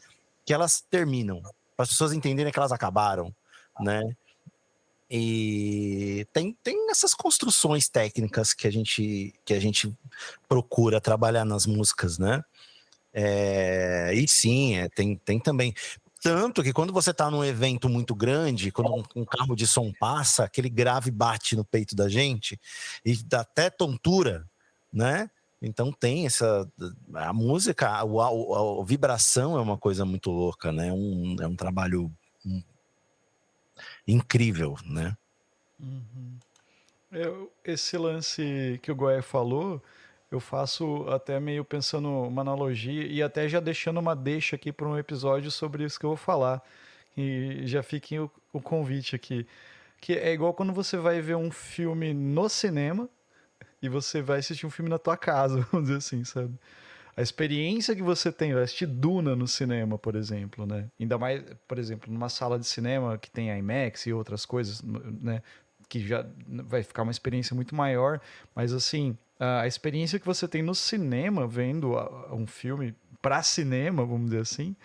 que elas terminam, para as pessoas entenderem que elas acabaram, né? E tem essas construções técnicas que a gente procura trabalhar nas músicas, né? E sim, tem também. Tanto que quando você está num evento muito grande, quando um carro de som passa, aquele grave bate no peito da gente e dá até tontura, né? Então tem a música, a vibração é uma coisa muito louca, né? É um trabalho incrível, né? Esse lance que o Goé falou, eu faço até meio pensando uma analogia e até já deixando uma deixa aqui para um episódio sobre isso que eu vou falar. E já fique o convite aqui. Que é igual quando você vai ver um filme no cinema e você vai assistir um filme na tua casa, vamos dizer assim, sabe? A experiência que você tem, vai assistir Duna no cinema, por exemplo, né? Ainda mais, por exemplo, numa sala de cinema que tem IMAX e outras coisas, né? Que já vai ficar uma experiência muito maior, mas assim, a experiência que você tem no cinema, vendo um filme pra cinema, vamos dizer assim,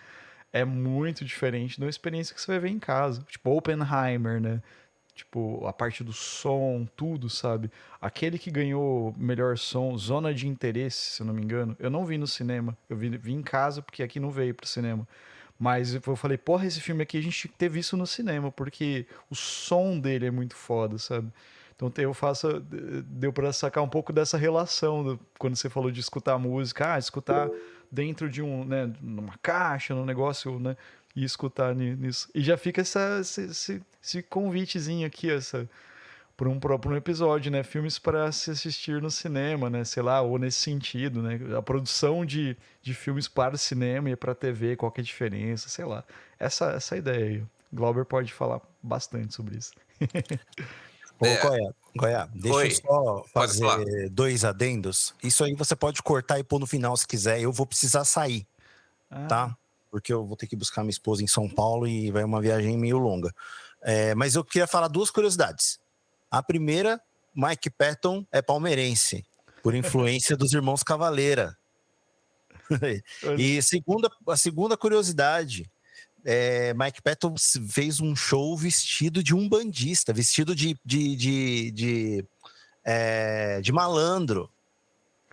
é muito diferente da experiência que você vai ver em casa. Tipo, Oppenheimer, né? Tipo, a parte do som, tudo, sabe? Aquele que ganhou melhor som, Zona de Interesse, se eu não me engano, eu não vi no cinema. Eu vi em casa, porque aqui não veio pro cinema. Mas eu falei, porra, esse filme aqui a gente tinha que ter visto no cinema, porque o som dele é muito foda, sabe? Então deu pra sacar um pouco dessa relação, quando você falou de escutar música, escutar dentro de numa caixa, num negócio, né? E escutar nisso. E já fica esse convitezinho aqui, próprio episódio, né? Filmes para se assistir no cinema, né? Sei lá, ou nesse sentido, né? A produção de filmes para o cinema e para a TV, qual que é a diferença, sei lá. Essa ideia aí. Glauber pode falar bastante sobre isso. Ô, Goiá, deixa eu Oi, só pode falar. fazer 2 adendos. Isso aí você pode cortar e pôr no final se quiser. Eu vou precisar sair, tá? Porque eu vou ter que buscar minha esposa em São Paulo e vai uma viagem meio longa. Mas eu queria falar 2 curiosidades. A primeira, Mike Patton é palmeirense, por influência dos irmãos Cavaleira. E a segunda curiosidade, Mike Patton fez um show vestido de umbandista, vestido de malandro,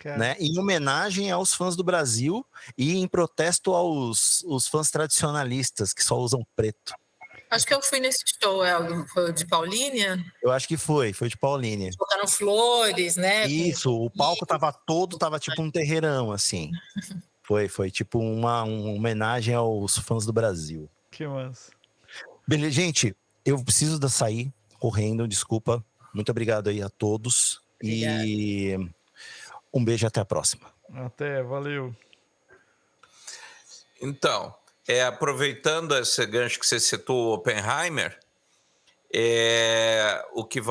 né? Em homenagem aos fãs do Brasil e em protesto aos fãs tradicionalistas que só usam preto. Acho que eu fui nesse show, foi o de Paulínia. Eu acho que foi de Paulínia. Tocaram flores, né? Isso, o palco tava tipo um terreirão, assim. Foi tipo uma homenagem aos fãs do Brasil. Que massa. Beleza, gente, eu preciso sair correndo, desculpa. Muito obrigado aí a todos. Obrigada. E um beijo e até a próxima. Até, valeu. Então, aproveitando esse gancho que você citou, o Oppenheimer, o que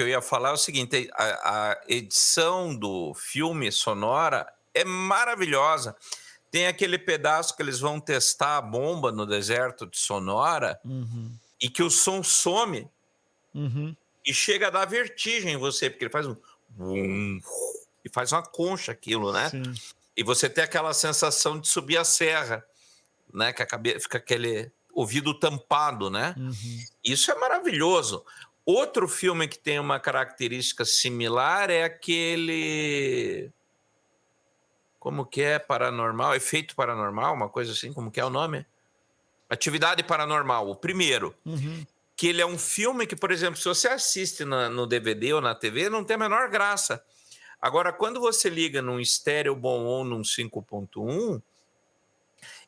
eu ia falar é o seguinte: a edição do filme sonora é maravilhosa. Tem aquele pedaço que eles vão testar a bomba no deserto de Sonora e que o som some e chega a dar vertigem em você, porque ele faz e faz uma concha aquilo, né? Sim. E você tem aquela sensação de subir a serra, né? Que fica aquele ouvido tampado, né? Isso é maravilhoso. Outro filme que tem uma característica similar é aquele... Como que é? Paranormal? Efeito Paranormal? Uma coisa assim? Como que é o nome? Atividade Paranormal, o primeiro. Que ele é um filme que, por exemplo, se você assiste no DVD ou na TV, não tem a menor graça. Agora, quando você liga num estéreo bom ou num 5.1,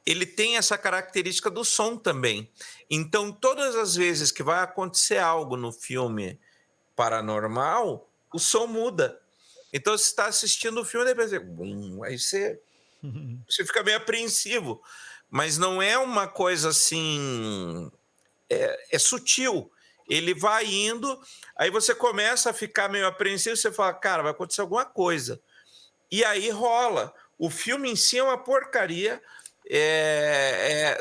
ele tem essa característica do som também. Então, todas as vezes que vai acontecer algo no filme paranormal, o som muda. Então, você está assistindo o filme e depois aí você fica meio apreensivo. Mas não é uma coisa assim... É sutil. Ele vai indo, aí você começa a ficar meio apreensivo, você fala, cara, vai acontecer alguma coisa. E aí rola. O filme em si é uma porcaria,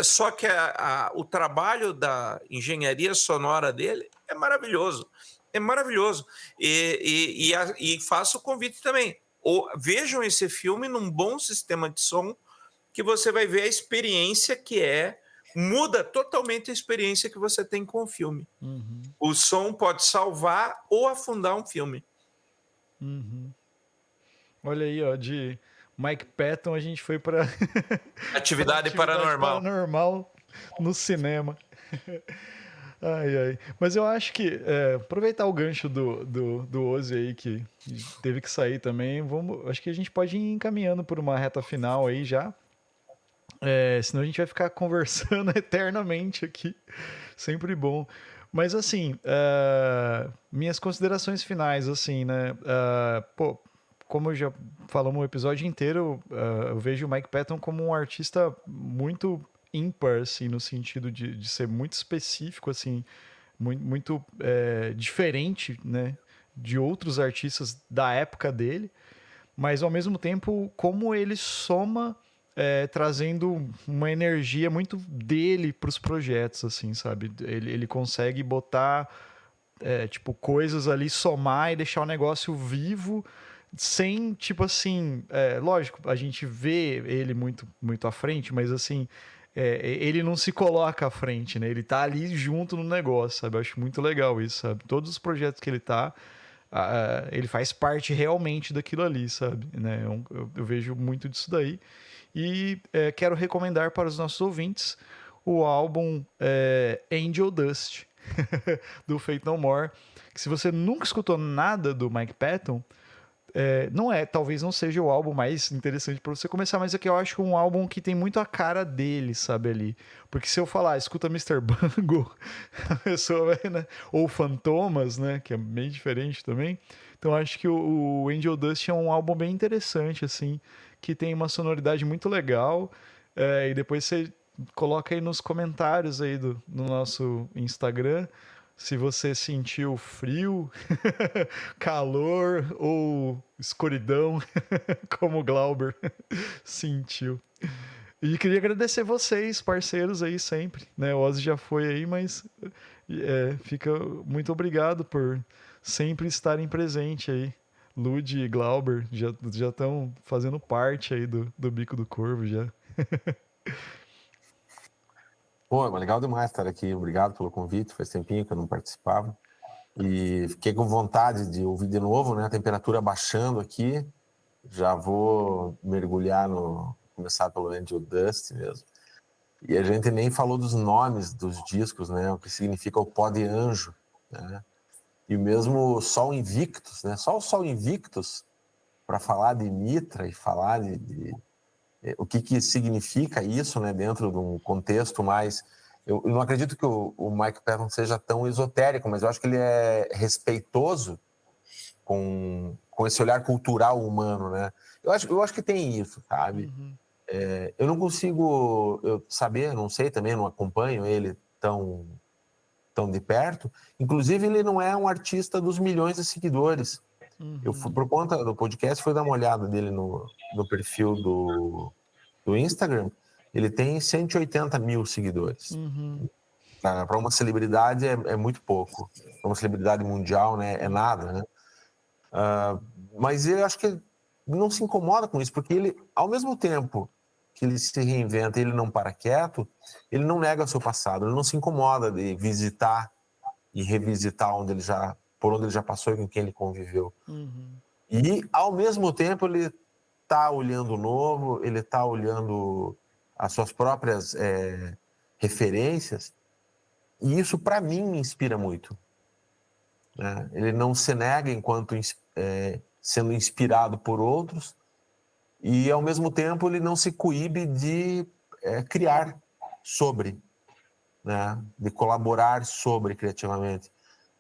só que o trabalho da engenharia sonora dele é maravilhoso. É maravilhoso. E faço o convite também. Vejam esse filme num bom sistema de som, que você vai ver a experiência muda totalmente a experiência que você tem com o filme. O som pode salvar ou afundar um filme. Olha aí, ó, de Mike Patton a gente foi para Atividade Paranormal no cinema. Ai. Mas eu acho que aproveitar o gancho do Ozzy aí, que teve que sair também, acho que a gente pode ir encaminhando por uma reta final aí já. Senão a gente vai ficar conversando eternamente aqui. Sempre bom. Mas assim, minhas considerações finais, assim, né? Como já falamos o episódio inteiro, eu vejo o Mike Patton como um artista muito ímpar, assim, no sentido de ser muito específico, assim, muito diferente, né, de outros artistas da época dele, mas ao mesmo tempo como ele soma trazendo uma energia muito dele para os projetos, assim, sabe? Ele consegue botar tipo, coisas ali, somar e deixar o negócio vivo, sem, tipo assim... lógico, a gente vê ele muito, muito à frente, mas assim... ele não se coloca à frente, né? Ele tá ali junto no negócio, sabe? Eu acho muito legal isso, sabe? Todos os projetos que ele tá... ele faz parte realmente daquilo ali, sabe? Né? Eu vejo muito disso daí. E quero recomendar para os nossos ouvintes o álbum Angel Dust, do Faith No More, que se você nunca escutou nada do Mike Patton, talvez não seja o álbum mais interessante pra você começar, mas é que eu acho um álbum que tem muito a cara dele, sabe, ali. Porque se eu falar, escuta Mr. Bungle, a pessoa vai, né? Ou Fantomas, né? Que é bem diferente também. Então acho que o Angel Dust é um álbum bem interessante, assim, que tem uma sonoridade muito legal. E depois você coloca aí nos comentários aí no nosso Instagram se você sentiu frio, calor ou escuridão, como o Glauber sentiu. E queria agradecer vocês, parceiros aí sempre, né? O Ozzy já foi aí, mas fica muito obrigado por sempre estarem presentes aí. Lud e Glauber já estão fazendo parte aí do Bico do Corvo já. Pô, é legal demais estar aqui. Obrigado pelo convite. Faz tempinho que eu não participava. E fiquei com vontade de ouvir de novo, né? A temperatura baixando aqui. Já vou mergulhar começar pelo Angel Dust mesmo. E a gente nem falou dos nomes dos discos, né? O que significa o pó de anjo, né? E mesmo Sol Invictus, né? Só o Sol Invictus, para falar de Mitra e falar de o que significa isso, né? Dentro de um contexto mais... Eu não acredito que o Mike Patton seja tão esotérico, mas eu acho que ele é respeitoso com esse olhar cultural humano, né? Eu acho que tem isso, sabe? Uhum. Eu não consigo saber, não sei também, não acompanho ele tão de perto. Inclusive, ele não é um artista dos milhões de seguidores. Uhum. Eu fui, por conta do podcast, fui dar uma olhada dele no perfil do Instagram. Ele tem 180 mil seguidores. Uhum. Para uma celebridade é muito pouco. Para uma celebridade mundial, né, é nada, né? Mas eu acho que ele não se incomoda com isso, porque ele, ao mesmo tempo que ele se reinventa e ele não para quieto, ele não nega o seu passado, ele não se incomoda de visitar e revisitar por onde ele já passou e com quem ele conviveu. Uhum. E, ao mesmo tempo, ele está olhando o novo, ele está olhando as suas próprias referências, e isso, para mim, me inspira muito. Né? Ele não se nega enquanto sendo inspirado por outros, e, ao mesmo tempo, ele não se coíbe de criar sobre, né? De colaborar sobre criativamente,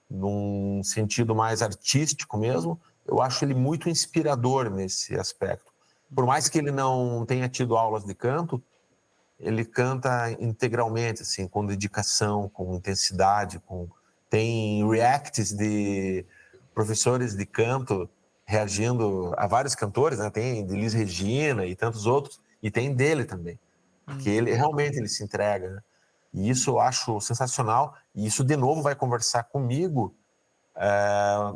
num sentido mais artístico mesmo. Eu acho ele muito inspirador nesse aspecto. Por mais que ele não tenha tido aulas de canto, ele canta integralmente, assim, com dedicação, com intensidade, tem reacts de professores de canto reagindo a vários cantores, né? Tem de Elis Regina e tantos outros, e tem dele também, porque ele realmente se entrega, né? E isso eu acho sensacional, e isso de novo vai conversar comigo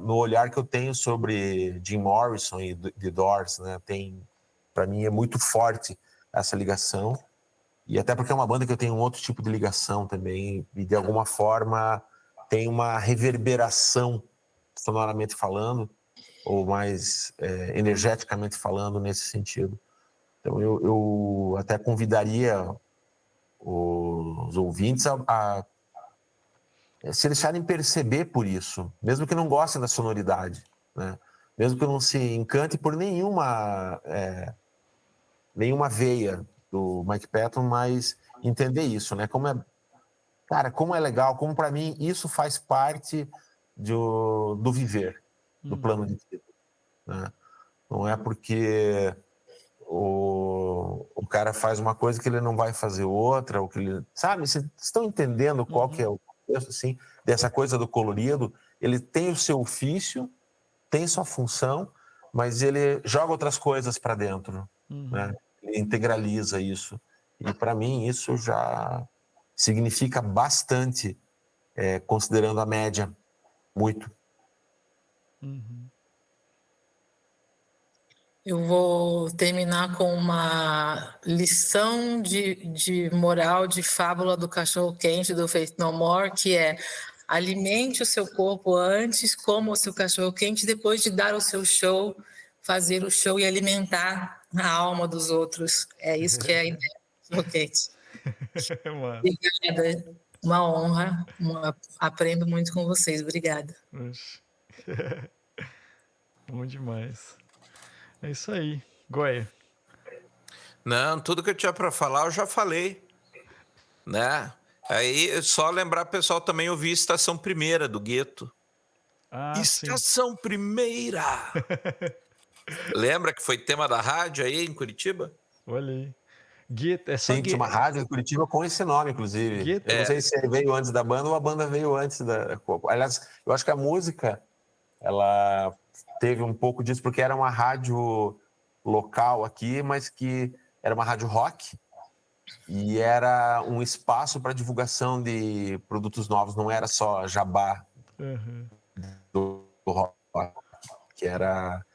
no olhar que eu tenho sobre Jim Morrison e The Doors, né? Para mim é muito forte essa ligação, e até porque é uma banda que eu tenho um outro tipo de ligação também, e de alguma forma tem uma reverberação, sonoramente falando, ou mais energeticamente falando, nesse sentido. Então eu até convidaria os ouvintes a se deixarem perceber por isso, mesmo que não gostem da sonoridade, né? Mesmo que não se encante por nenhuma veia do Mike Patton, mas entender isso, né? Como é legal, como para mim isso faz parte do viver, do plano de vida, né? Não é porque o cara faz uma coisa que ele não vai fazer outra, ou que ele, sabe? Vocês estão entendendo qual que é o contexto, assim, dessa coisa do colorido? Ele tem o seu ofício, tem sua função, mas ele joga outras coisas para dentro, né? Ele integraliza isso. E para mim isso já significa bastante, considerando a média, muito. Eu vou terminar com uma lição de moral, de fábula do cachorro-quente do Faith No More, que é: alimente o seu corpo antes, coma o seu cachorro-quente, depois de dar o seu show, fazer o show e alimentar a alma dos outros. É isso que é a ideia do cachorro-quente. Obrigada, uma honra, aprendo muito com vocês. Obrigada. Bom demais. É isso aí. Goia. Não, tudo que eu tinha para falar eu já falei, né? Aí só lembrar pessoal também ouvir Estação Primeira do Gueto. Ah, Estação Primeira. Lembra que foi tema da rádio aí em Curitiba? Olha aí. Gueto, é só Sim, tinha uma rádio em Curitiba com esse nome, inclusive. Gueto. Eu não sei se veio antes da banda ou a banda veio antes da... Aliás, eu acho que a música, ela teve um pouco disso, porque era uma rádio local aqui, mas que era uma rádio rock e era um espaço para divulgação de produtos novos, não era só jabá do rock, que era...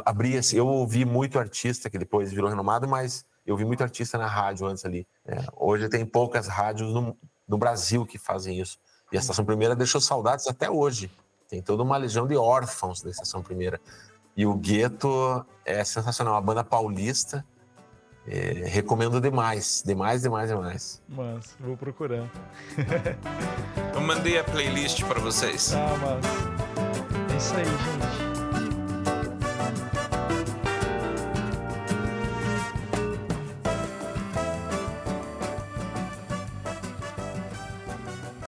abria-se. Eu ouvi muito artista que depois virou renomado, mas eu vi muito artista na rádio antes ali. Hoje tem poucas rádios no Brasil que fazem isso. E a Estação Primeira deixou saudades até hoje. Tem toda uma legião de órfãos da Estação Primeira. E o Gueto é sensacional, uma banda paulista. Recomendo demais. Mas vou procurar. Eu mandei a playlist para vocês. Mas é isso aí, gente.